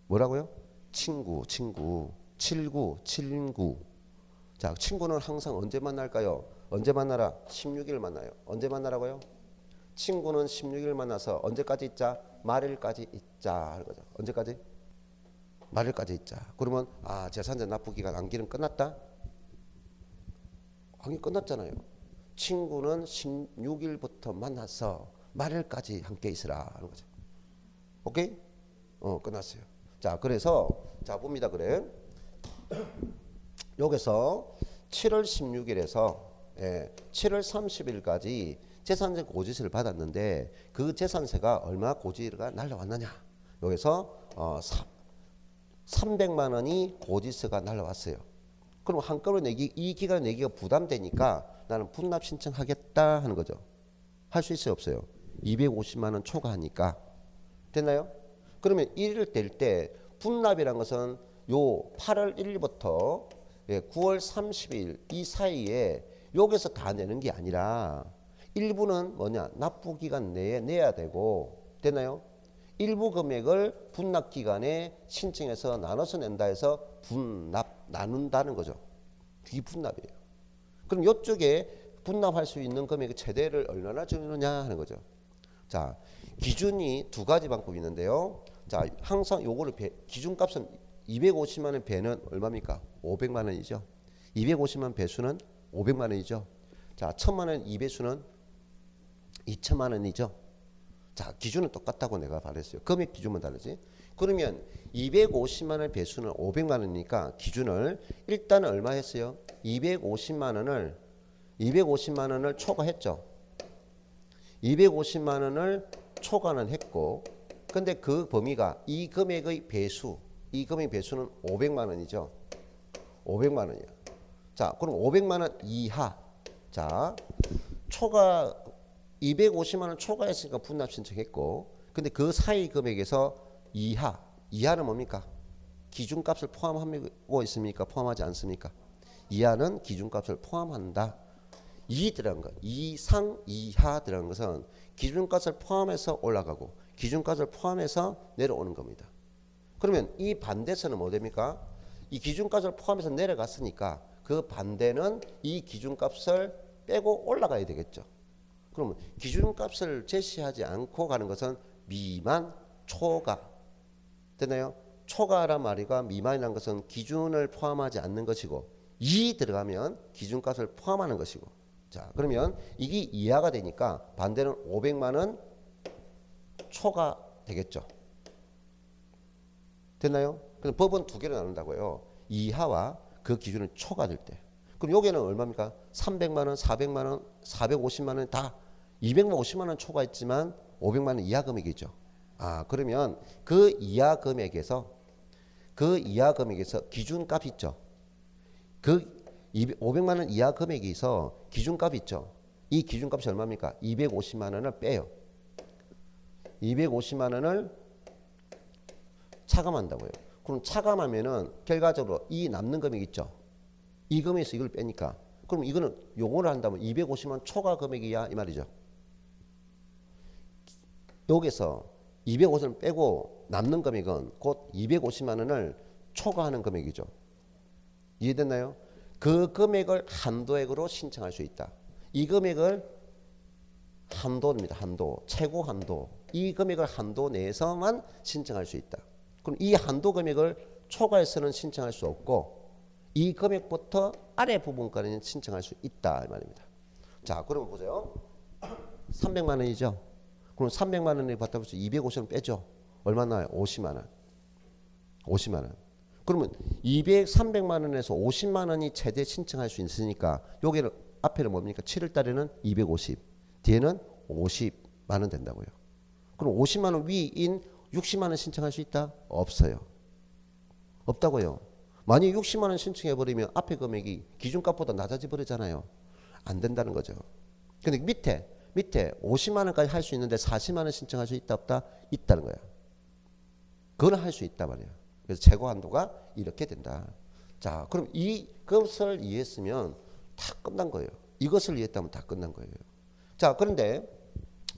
뭐라고요? 친구. 7979. 자, 친구는 항상 언제 만날까요? 언제 만나라? 16일 만나요. 언제 만나라고요? 친구는 16일 만나서 언제까지 있자? 말일까지 있자 하는 거죠. 언제까지? 말일까지 있자. 그러면 재산세 납부 기간 암기는 끝났다? 암기 끝났잖아요. 친구는 16일부터 만나서 말일까지 함께 있으라 하는 거죠. 오케이? 끝났어요. 자, 그래서 자 봅니다. 그래. 여기서 7월 16일에서 7월 30일까지 재산세 고지세를 받았는데 그 재산세가 얼마 고지가 날라왔느냐? 여기서 300만 원이 고지세가 날라왔어요. 그럼 한꺼번에 내기, 이 기간에 내기가 부담되니까 나는 분납 신청하겠다 하는 거죠. 할 수 있어요, 없어요? 250만 원 초과하니까. 됐나요? 그러면 1일 될 때 분납이란 것은 요 8월 1일부터 9월 30일 이 사이에 여기서 다 내는 게 아니라 일부는 뭐냐? 납부기간 내에 내야 되고, 됐나요? 일부 금액을 분납기간에 신청해서 나눠서 낸다 해서 나눈다는 거죠. 그게 분납이에요. 그럼 이쪽에 분납할 수 있는 금액의 최대를 얼마나 주느냐 하는 거죠. 자, 기준이 두 가지 방법이 있는데요. 자, 항상 요거를 기준값은 250만 원 배는 얼마입니까? 500만 원이죠. 250만 원 배수는 500만 원이죠. 자, 1000만 원 2배수는 2000만 원이죠. 자, 기준은 똑같다고 내가 말했어요. 금액 기준만 다르지. 그러면 250만 원 배수는 500만 원이니까 기준을 일단 얼마 했어요? 250만 원을 초과했죠. 250만 원을 초과는 했고, 근데 그 범위가 이 금액의 배수, 이 금액 배수는 500만 원이죠. 500만 원이야. 자, 그럼 500만 원 이하. 자, 초과 250만 원 초과했으니까 분납 신청했고, 근데 그 사이 금액에서 이하는 뭡니까? 기준값을 포함하고 있습니까? 포함하지 않습니까? 이하는 기준값을 포함한다. 이 들어간 것, 이상 이하 들어간 것은 기준값을 포함해서 올라가고 기준값을 포함해서 내려오는 겁니다. 그러면 이 반대선은 뭐 됩니까? 이 기준값을 포함해서 내려갔으니까 그 반대는 이 기준값을 빼고 올라가야 되겠죠. 그러면 기준값을 제시하지 않고 가는 것은 미만, 초과. 됐나요? 초과란 말이가 미만이라는 것은 기준을 포함하지 않는 것이고, 이 들어가면 기준값을 포함하는 것이고. 자, 그러면 이게 이하가 되니까 반대는 500만 원 초과 되겠죠. 됐나요? 그럼 법은 두 개로 나눈다고요. 이하와 그 기준은 초과될 때. 그럼 여기는 얼마입니까? 300만 원, 400만 원, 450만 원 다 250만 원 초과했지만 500만 원 이하 금액이죠. 아, 그러면 그 이하 금액에서 기준값 있죠. 그 500만 원 이하 금액에서 기준값 있죠. 이 기준값이 얼마입니까? 250만 원을 빼요. 250만 원을 차감한다고요. 그럼 차감하면은 결과적으로 이 남는 금액 있죠. 이 금액에서 이걸 빼니까. 그럼 이거는 요거를 한다면 250만 원 초과 금액이야 이 말이죠. 여기서 250원 빼고 남는 금액은 곧 250만 원을 초과하는 금액이죠. 이해됐나요? 그 금액을 한도액으로 신청할 수 있다. 이 금액을 한도입니다. 한도. 최고 한도. 이 금액을 한도 내에서만 신청할 수 있다. 그럼 이 한도 금액을 초과해서는 신청할 수 없고 이 금액부터 아래 부분까지는 신청할 수 있다 이 말입니다. 자, 그럼 보세요. 300만 원이죠. 그럼 300만 원을 받다 보면 250원 빼죠. 얼마 나와요? 50만 원. 50만 원. 그러면 300만 원에서 50만 원이 최대 신청할 수 있으니까 여기는 앞에는 뭡니까? 7월 달에는 250, 뒤에는 50만 원 된다고요. 그럼 50만 원 위인 60만 원 신청할 수 있다? 없어요. 없다고요. 만약 60만 원 신청해 버리면 앞에 금액이 기준값보다 낮아져 버리잖아요. 안 된다는 거죠. 근데 밑에 50만 원까지 할 수 있는데 40만 원 신청할 수 있다 없다? 있다는 거야. 그건 할 수 있단 말이야. 그래서 최고 한도가 이렇게 된다. 자, 그럼 이것을 이해했으면 다 끝난 거예요. 이것을 이해했다면 다 끝난 거예요. 자, 그런데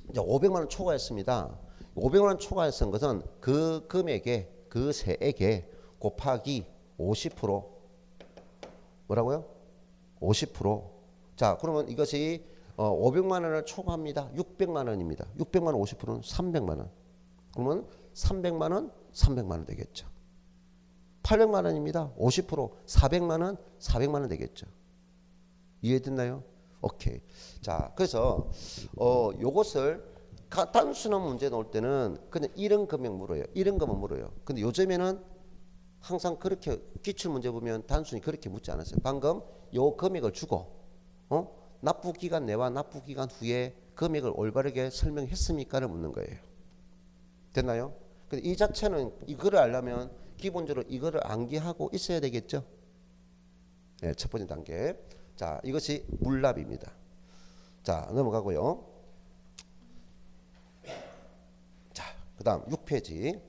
이제 500만 원 초과했습니다. 500만 원 초과했은 것은 그 금액에 그 세액에 곱하기 50% 뭐라고요? 50%. 자, 그러면 이것이 500만 원을 초과합니다. 600만 원입니다. 600만 원 50%는 300만 원. 그러면 300만 원, 300만 원 되겠죠. 800만 원입니다. 50% 400만 원, 400만 원 되겠죠. 이해됐나요? 오케이. 자, 그래서 요것을 단순한 문제 나올 때는 그냥 이런 금액 물어요. 이런 것만 물어요. 근데 요즘에는 항상 그렇게 기출 문제 보면 단순히 그렇게 묻지 않았어요. 방금 요 금액을 주고 납부 기간 내와 납부 기간 후에 금액을 올바르게 설명했습니까를 묻는 거예요. 됐나요? 근데 이 자체는 이거를 알려면 기본적으로 이거를 암기하고 있어야 되겠죠. 네, 첫 번째 단계. 자, 이것이 물납입니다. 자, 넘어가고요. 자, 그 다음 6페이지.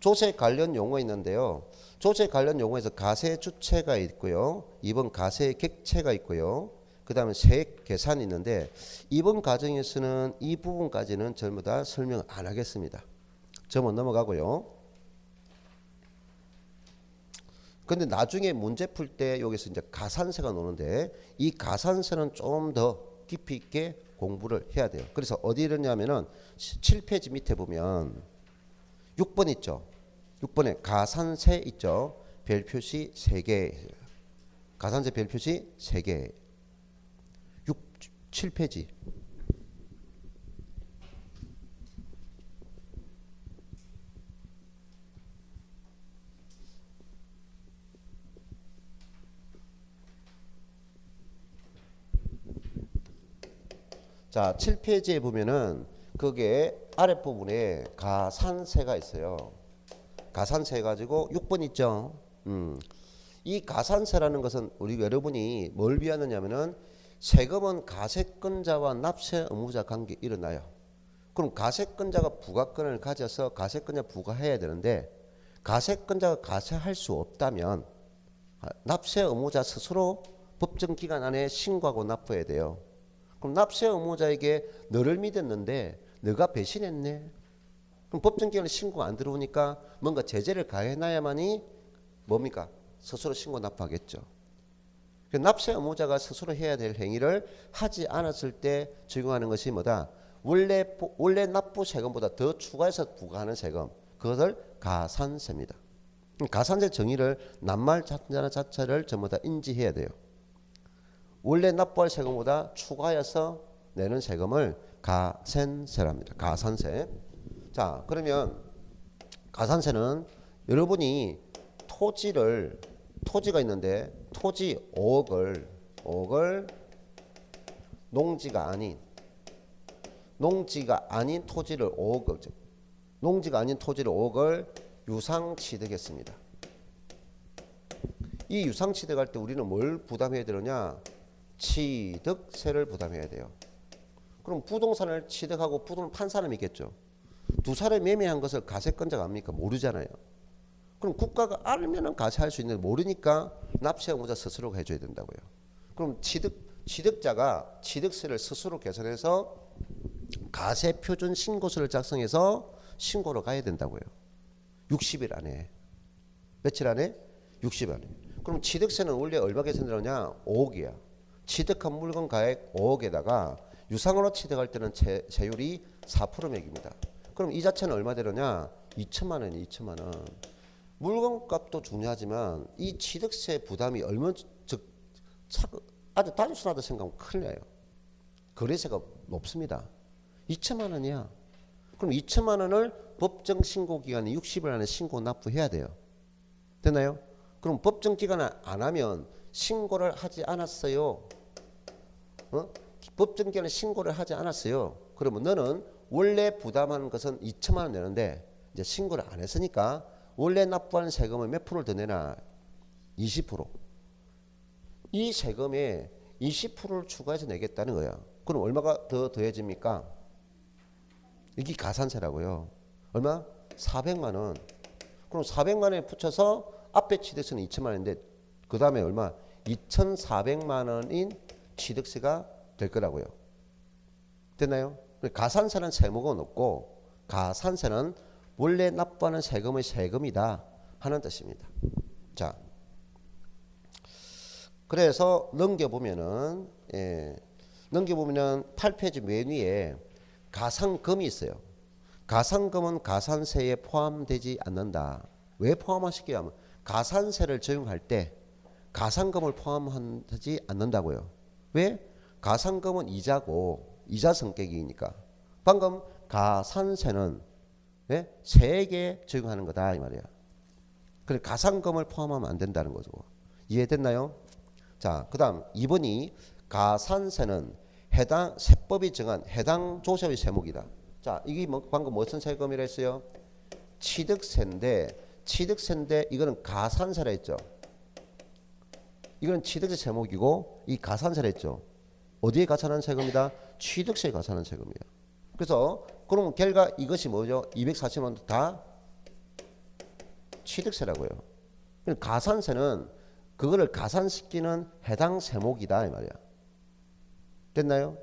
조세 관련 용어 있는데요. 조세 관련 용어에서 가세 주체가 있고요. 2번 가세 객체가 있고요. 그 다음에 세액 계산이 있는데 이번 과정에서는 이 부분까지는 전부 다 설명 안 하겠습니다. 점은 넘어가고요. 근데 나중에 문제 풀 때 여기서 이제 가산세가 나오는데 이 가산세는 좀 더 깊이 있게 공부를 해야 돼요. 그래서 어디 이러냐면은 7페이지 밑에 보면 6번 있죠. 6번에 가산세 있죠. 별표시 3개. 가산세 별표시 3개. 7페이지. 자, 7페이지에 보면은 그게 아랫부분에 가산세가 있어요. 가산세 가지고 6번 있죠. 이 가산세라는 것은 우리 여러분이 뭘 위하느냐면은 세금은 가세권자와 납세 의무자 관계 일어나요. 그럼 가세권자가 부가권을 가져서 가세권자 부과해야 되는데 가세권자가 가세할 수 없다면 납세 의무자 스스로 법정 기간 안에 신고하고 납부해야 돼요. 그럼 납세 의무자에게 너를 믿었는데 너가 배신했네. 그럼 법정 기간에 신고가 안 들어오니까 뭔가 제재를 가해놔야만이 뭡니까? 스스로 신고 납부하겠죠. 납세 의무자가 스스로 해야 될 행위를 하지 않았을 때 적용하는 것이 뭐다? 원래 납부 세금보다 더 추가해서 부과하는 세금. 그것을 가산세입니다. 가산세 정의를 낱말 자체를 전부 다 인지해야 돼요. 원래 납부할 세금보다 추가해서 내는 세금을 가산세랍니다. 가산세. 자, 그러면 가산세는 여러분이 토지가 있는데 토지 5억을 농지가 아닌 토지를 5억을 유상취득했습니다. 이 유상취득할 때 우리는 뭘 부담해야 되느냐? 취득세를 부담해야 돼요. 그럼 부동산을 취득하고 부동산 판 사람이 있겠죠. 두 사람이 매매한 것을 가세권자가 압니까? 모르잖아요. 그럼 국가가 알면은 가세할 수 있는데 모르니까 납세 의무자 스스로가 해줘야 된다고요. 그럼 취득자가 취득세를 스스로 계산해서 가세 표준 신고서를 작성해서 신고로 가야 된다고요. 60일 안에. 며칠 안에? 60일 안에. 그럼 취득세는 원래 얼마 계산되느냐? 5억이야. 취득한 물건 가액 5억에다가 유상으로 취득할 때는 세율이 4% 매깁니다. 그럼 이 자체는 얼마 되느냐? 2천만 원이 2천만 원. 물건값도 중요하지만 이 취득세 부담이 아주 단순하다 생각하면 큰일 나요. 거래세가 높습니다. 2천만 원이야. 그럼 2천만 원을 법정 신고 기간이 60일 안에 신고 납부해야 돼요. 됐나요? 그럼 법정 기간을 안 하면 신고를 하지 않았어요. 법정 기간에 신고를 하지 않았어요. 그러면 너는 원래 부담하는 것은 2천만 원 내는데 이제 신고를 안 했으니까 원래 납부하는 세금을 몇 프로를 더 내나? 20%. 이 세금에 20%를 추가해서 내겠다는 거야. 그럼 얼마가 더 더해집니까? 이게 가산세라고요. 얼마? 400만 원. 그럼 400만 원에 붙여서 앞에 취득세는 2천만 원인데 그 다음에 얼마? 2,400만 원인 취득세가 될 거라고요. 됐나요? 가산세는 세무가 높고 가산세는 원래 납부하는 세금의 세금이다 하는 뜻입니다. 자, 그래서 넘겨보면은 8페이지 맨 위에 가산금이 있어요. 가산금은 가산세에 포함되지 않는다. 왜 포함하시게 하면 가산세를 적용할 때 가산금을 포함하지 않는다고요. 왜? 가산금은 이자고 이자 성격이니까 방금 가산세는 예? 세액에 적용하는 거다 이 말이야. 그래 가산금을 포함하면 안 된다는 거죠. 이해됐나요? 자, 그다음 2번이 가산세는 해당 세법이 정한 해당 조세의 세목이다. 자, 이게 뭐 방금 무슨 세금이라 했어요? 취득세인데 이거는 가산세라 했죠. 이거는 취득세 세목이고 이 가산세라 했죠. 어디에 가산한 세금이다? 취득세에 가산한 세금이에요. 그래서 그럼 결과 이것이 뭐죠? 240만 원 다 취득세라고요. 가산세는 그거를 가산시키는 해당 세목이다 이 말이야. 됐나요?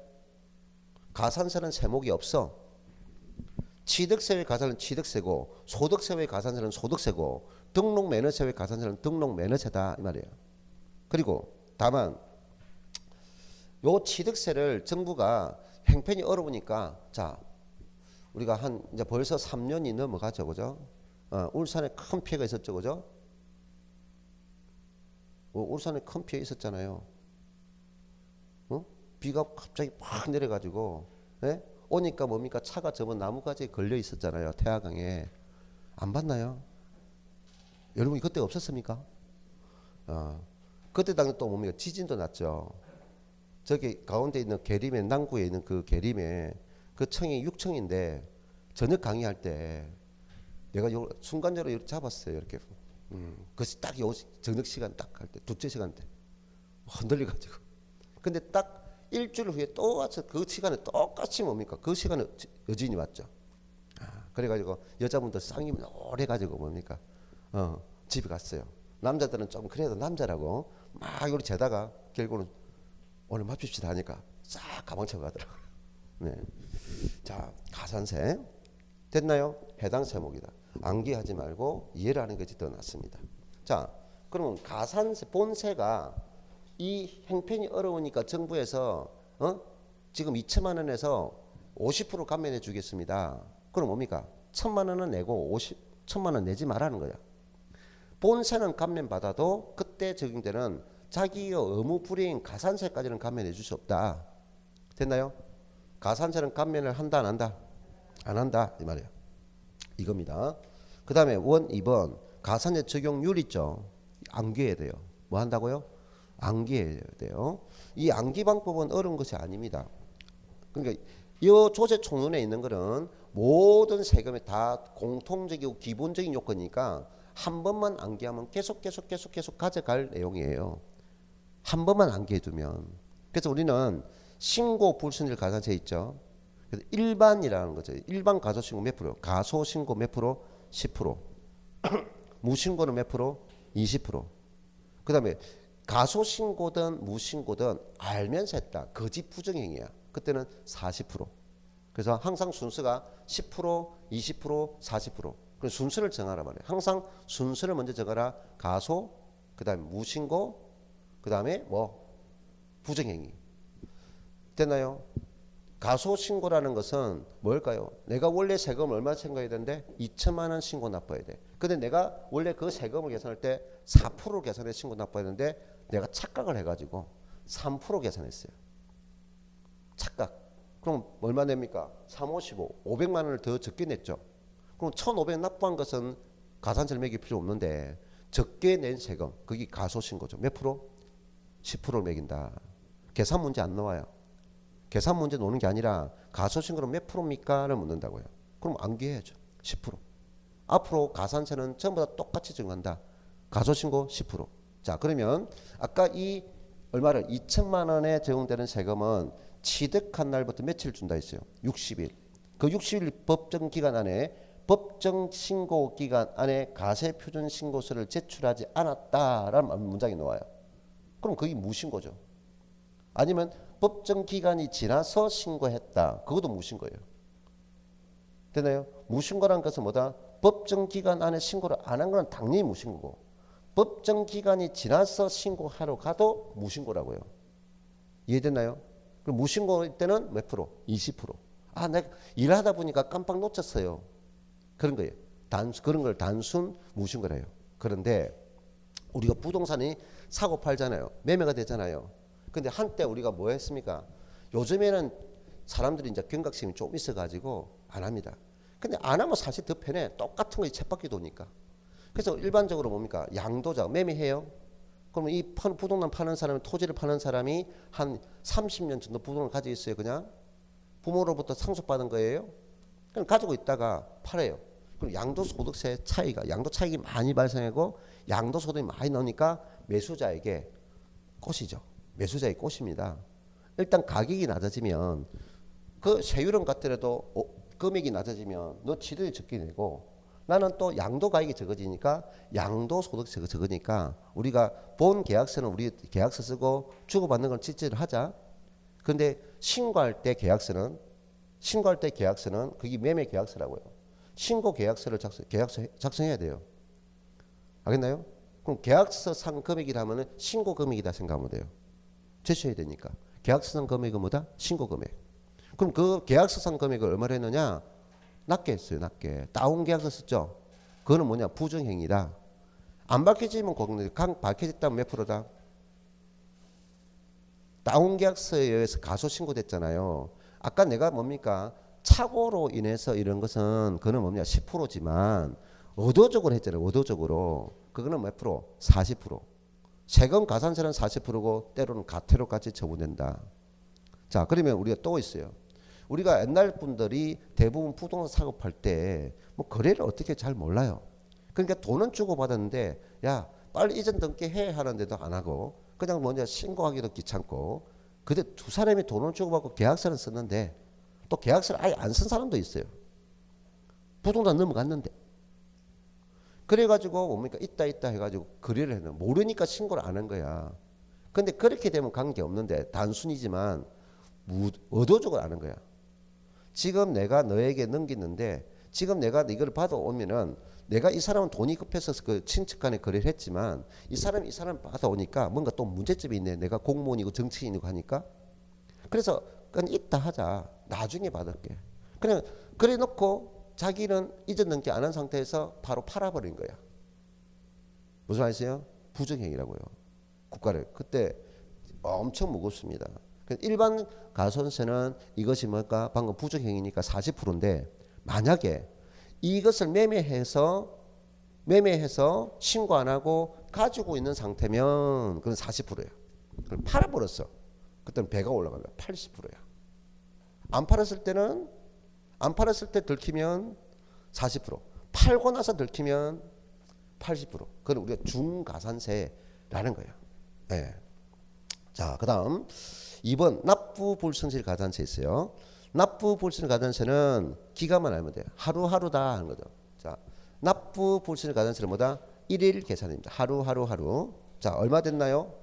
가산세는 세목이 없어. 취득세의 가산은 취득세고 소득세의 가산세는 소득세고 등록매너세의 가산세는 등록매너세다 이 말이에요. 그리고 다만 요 취득세를 정부가 형편이 어려우니까 자 우리가 한 이제 벌써 3년이 넘어가죠, 그죠? 울산에 큰 피해가 있었죠, 그죠? 울산에 큰 피해 있었잖아요. 비가 갑자기 팍 내려가지고 예? 오니까 뭡니까 차가 저번 나무가지에 걸려 있었잖아요, 태화강에. 안 봤나요? 여러분 그때 없었습니까? 그때 당시 또 뭡니까 지진도 났죠. 저기 가운데 있는 계림에 남구에 있는 그 계림에 그 층이 6층인데 저녁 강의할 때 내가 요 순간적으로 이렇게 잡았어요. 이렇게. 그것이 딱 요 저녁 시간 딱 할 때 둘째 시간 때 흔들려가지고. 근데 딱 일주일 후에 또 와서 그 시간에 똑같이 뭡니까 그 시간에 여진이 왔죠. 그래가지고 여자분들 쌍이 노래가지고 뭡니까 집에 갔어요. 남자들은 좀 그래도 남자라고 막 이렇게 재다가 결국은 오늘 맞춥시다 하니까 싹 가방차고 가더라고요. 네. 자, 가산세 됐나요? 해당 세목이다. 암기하지 말고 이해를 하는 것이 더 낫습니다. 자, 그러면 가산세 본세가 이 형편이 어려우니까 정부에서 지금 2천만 원에서 50% 감면해 주겠습니다. 그럼 뭡니까? 1,000만 원은 내고 1,000만 원 내지 말라는 거야. 본세는 감면 받아도 그때 적용되는 자기의 의무 불이행 가산세까지는 감면해 줄 수 없다. 됐나요? 가산세는 감면을 한다 안 한다? 안 한다 이 말이에요. 이겁니다. 그 다음에 2번 가산세 적용률 있죠. 암기해야 돼요. 뭐 한다고요? 암기해야 돼요. 이 암기 방법은 어려운 것이 아닙니다. 그러니까 이 조세 총론에 있는 거는 모든 세금에 다 공통적이고 기본적인 요건이니까 한 번만 암기하면 계속 가져갈 내용이에요. 한 번만 암기해두면. 그래서 우리는 신고 불순일 가산세 있죠. 그래서 일반이라는 거죠. 일반 가소신고 몇 프로? 가소신고 몇 프로? 10%. 무신고는 몇 프로? 20%. 그 다음에 가소신고든 무신고든 알면서 했다. 거짓 부정행위야. 그때는 40%. 그래서 항상 순서가 10%, 20%, 40%. 그 순서를 정하라 말이에요. 항상 순서를 먼저 정하라. 가소, 그 다음에 무신고, 그 다음에 뭐 부정행위. 됐나요? 가소신고라는 것은 뭘까요? 내가 원래 세금을 얼마 신고해야 되는데 2천만 원 신고 납부해야 돼. 근데 내가 원래 그 세금을 계산할 때 4% 계산해 신고 납부해야 되는데 내가 착각을 해가지고 3% 계산했어요. 착각. 그럼 얼마 냅니까? 3, 5, 15. 500만 원을 더 적게 냈죠. 그럼 1,500 납부한 것은 가산세를 매길 필요 없는데 적게 낸 세금, 그게 가소신고죠. 몇 프로? 10%를 매긴다. 계산 문제 안 나와요. 계산 문제 노는 게 아니라 가소신고는 몇 프로입니까?를 묻는다고요. 그럼 암기해야죠. 10%. 앞으로 가산세는 전부 다 똑같이 정한다. 가소신고 10%. 자, 그러면 아까 이 얼마를 2천만 원에 적용되는 세금은 취득한 날부터 며칠 준다 했어요. 60일. 그 60일 법정 기간 안에 법정 신고 기간 안에 가세 표준 신고서를 제출하지 않았다라는 문장이 나와요. 그럼 그게 무신고죠. 아니면 법정 기간이 지나서 신고했다. 그것도 무신고예요. 되나요? 무신고라는 것은 뭐다? 법정 기간 안에 신고를 안 한 건 당연히 무신고고 법정 기간이 지나서 신고하러 가도 무신고라고요. 이해됐나요? 그럼 무신고일 때는 몇 프로? 20%. 아, 내가 일하다 보니까 깜빡 놓쳤어요. 그런 거예요. 그런 걸 단순 무신고래요. 그런데 우리가 부동산이 사고 팔잖아요. 매매가 되잖아요. 근데 한때 우리가 뭐 했습니까? 요즘에는 사람들이 이제 경각심이 좀 있어가지고 안 합니다. 근데 안 하면 사실 더 편해. 똑같은 거 쳇바퀴 도니까. 그래서 일반적으로 뭡니까? 양도자 매매해요. 그러면 이 부동산 파는 사람이, 토지를 파는 사람이 한 30년 정도 부동산을 가지고 있어요. 그냥 부모로부터 상속받은 거예요. 그럼 가지고 있다가 팔아요. 그럼 양도소득세 차이가, 양도 차익이 많이 발생하고 양도소득이 많이 나오니까 매수자에게 꽃이죠. 매수자의 꽃입니다. 일단 가격이 낮아지면 그 세율은 같더라도 금액이 낮아지면 너 지들이 적게 내고 나는 또 양도 가액이 적어지니까 양도소득세가 적으니까 우리가 본 계약서는 우리 계약서 쓰고 주고받는 건 실제로 하자. 근데 신고할 때 계약서는 그게 매매 계약서라고요. 신고 계약서를 계약서 작성해야 돼요. 알겠나요? 그럼 계약서상 금액이라면은 신고 금액이다 생각하면 돼요. 제시해야 되니까. 계약서상 금액은 뭐다? 신고 금액. 그럼 그 계약서상 금액을 얼마로 했느냐? 낮게 했어요. 낮게. 다운 계약서 썼죠. 그거는 뭐냐? 부정행위다. 안 밝혀지면 밝혀졌다면 몇 프로다? 다운 계약서에 의해서 가소 신고됐잖아요. 아까 내가 뭡니까? 착오로 인해서 이런 것은 그거는 뭐냐? 10%지만 의도적으로 했잖아요. 의도적으로. 그거는 몇 프로? 40%. 세금 가산세는 40%고 때로는 가태료까지 처분된다. 자, 그러면 우리가 또 있어요. 우리가 옛날 분들이 대부분 부동산 사업할 때 뭐 거래를 어떻게 잘 몰라요. 그러니까 돈은 주고 받았는데 야 빨리 이전 등기 해 하는데도 안 하고 그냥 뭐냐 신고하기도 귀찮고 그때 두 사람이 돈을 주고 받고 계약서는 썼는데 또 계약서를 아예 안 쓴 사람도 있어요. 부동산 넘어갔는데 그래가지고 뭡니까 있다 해가지고 거래를 했는 모르니까 신고를 안 한 거야. 근데 그렇게 되면 관계없는데 단순이지만 의도적으로 안 한 거야. 지금 내가 너에게 넘기는데 지금 내가 이걸 받아오면은 내가 이 사람은 돈이 급해서 그 친척 간에 거래를 했지만 이 사람 받아오니까 뭔가 또 문제점이 있네. 내가 공무원이고 정치인이고 하니까. 그래서 그냥 있다 하자. 나중에 받을게. 그냥 그래 놓고 자기는 이전 등기 안 한 상태에서 바로 팔아버린 거야. 무슨 말이세요? 부정행위라고요. 국가를. 그때 엄청 무겁습니다. 일반 가선세는 이것이 뭘까? 방금 부정행위니까 40%인데 만약에 이것을 매매해서 신고 안 하고 가지고 있는 상태면 그건 40%예요. 그럼 팔아버렸어. 그때는 배가 올라가면 80%야. 안 팔았을 때 들키면 40%. 팔고 나서 들키면 80%. 그건 우리가 중가산세라는 거예요. 네. 자, 그 다음 2번 납부불성실 가산세 있어요. 납부불성실 가산세는 기간만 알면 돼요. 하루하루다 하는 거죠. 자, 납부불성실 가산세는 뭐다? 1일 계산입니다. 하루. 자, 얼마 됐나요?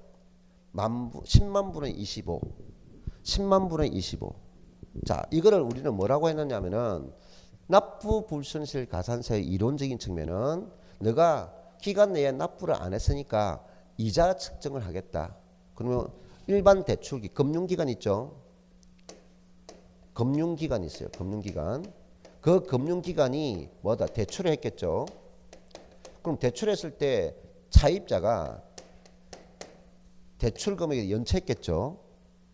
10만 분의 25. 10만 분의 25. 자, 이거를 우리는 뭐라고 했느냐면은 납부불성실 가산세의 이론적인 측면은 너가 기간 내에 납부를 안 했으니까 이자 측정을 하겠다. 그러면 일반 대출기, 금융기관 있죠? 금융기관 있어요. 금융기관. 그 금융기관이 뭐다? 대출을 했겠죠? 그럼 대출했을 때 차입자가 대출 금액에 연체했겠죠?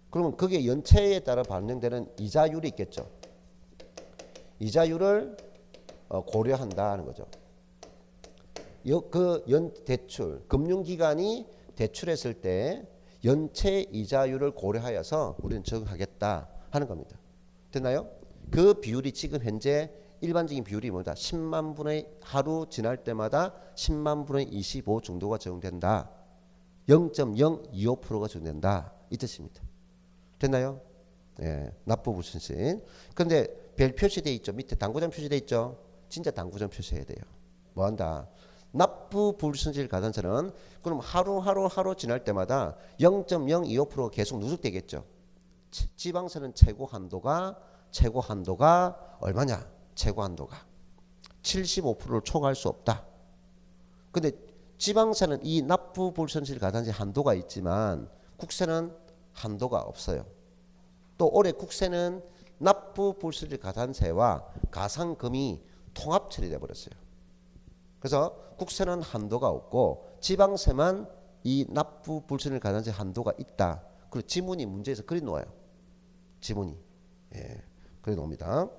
그러면 그게 연체에 따라 반영되는 이자율이 있겠죠? 이자율을 고려한다는 거죠. 대출, 금융기관이 대출했을 때 연체 이자율을 고려하여서 우리는 적용하겠다 하는 겁니다. 됐나요? 그 비율이 지금 현재 일반적인 비율이 뭐다? 10만 분의 하루 지날 때마다 10만 분의 25 정도가 적용된다. 0.025%가 적용된다. 이 뜻입니다. 됐나요? 예, 납부불성실. 그런데 별 표시되어 있죠. 밑에 당구점 표시되어 있죠. 진짜 당구점 표시해야 돼요. 뭐 한다? 납부불성실 가산세는 그럼 하루 지날 때마다 0.025%가 계속 누적되겠죠. 지방세는 최고 한도가 얼마냐? 최고 한도가 75%를 초과할 수 없다. 근데 지방세는 이 납부불성실 가산세 한도가 있지만 국세는 한도가 없어요. 또 올해 국세는 납부불성실 가산세와 가산금이 통합 처리돼 버렸어요. 그래서 국세는 한도가 없고 지방세만 이 납부불성실 가산세 한도가 있다. 그리고 지문이 문제에서 그리 놓아요. 지문이. 예. 그래 놓습니다.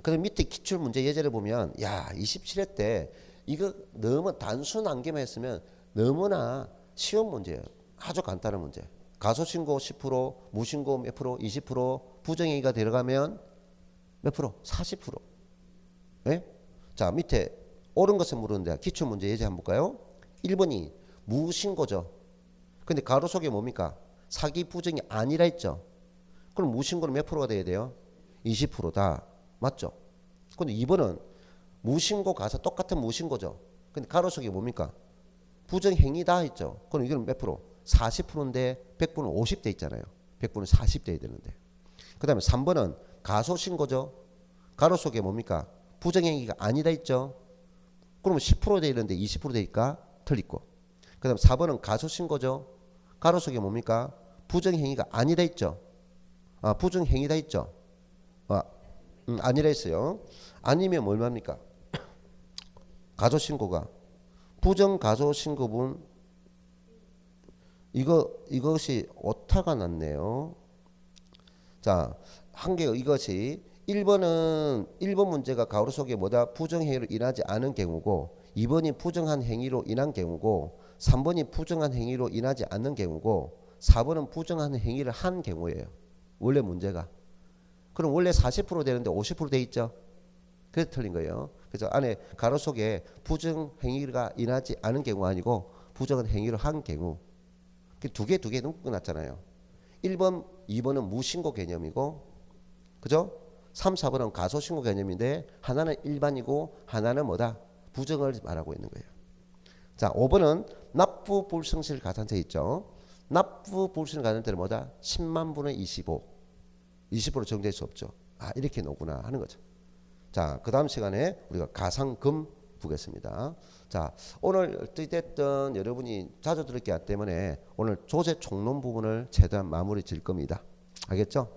그럼 밑에 기출 문제 예제를 보면 야 27회 때 이거 너무 단순한 개만 했으면 너무나 쉬운 문제예요. 아주 간단한 문제. 가소신고 10%, 무신고 몇 프로, 20%, 부정행위가 들어가면 몇 프로? 40%. 예? 자 밑에 옳은 것을 물었는데 기출 문제 예제 한번 볼까요? 1번이 무신고죠. 근데 가로 속에 뭡니까? 사기 부정이 아니라 했죠. 그럼 무신고는 몇 프로가 돼야 돼요? 20%다. 맞죠? 근데 2번은 무신고 가서 똑같은 무신고죠. 근데 가로 속에 뭡니까? 부정행위다 했죠. 그럼 이거는 몇 프로? 40%인데 100분은 50대 있잖아요. 100분은 40대 되는데. 그 다음에 3번은 가소신고죠. 가로 속에 뭡니까? 부정행위가 아니다 했죠. 그러면 10% 되는데 20% 되니까 틀리고. 그 다음 4번은 가소신고죠. 가로 속에 뭡니까? 부정행위가 아니다 했죠. 아, 부정행위다 했죠. 아, 아니라 했어요. 아니면 뭘 맙니까? 가소신고가 부정가소신고분 이것이 오타가 났네요. 자, 한 개 이것이 1번 문제가 가로 속에 뭐다? 부정행위로 인하지 않은 경우고 2번이 부정한 행위로 인한 경우고 3번이 부정한 행위로 인하지 않는 경우고 4번은 부정한 행위를 한 경우예요. 원래 문제가. 그럼 원래 40% 되는데 50% 돼 있죠. 그래서 틀린 거예요. 그래서 안에 가로 속에 부정 행위가 인하지 않은 경우가 아니고 부정한 행위를 한 경우. 두 개 묶어놨잖아요. 1번, 2번은 무신고 개념이고, 그죠? 3, 4번은 가소신고 개념인데 하나는 일반이고 하나는 뭐다? 부정을 말하고 있는 거예요. 자, 5번은 납부 불성실 가산세 있죠. 납부 불성실 가산세는 뭐다? 10만 분의 25. 20% 정제할 수 없죠. 아, 이렇게 나오구나 하는 거죠. 자, 그 다음 시간에 우리가 가상금 보겠습니다. 자, 오늘 어찌됐든 여러분이 자주 들었기 때문에 오늘 조세 총론 부분을 최대한 마무리 질 겁니다. 알겠죠?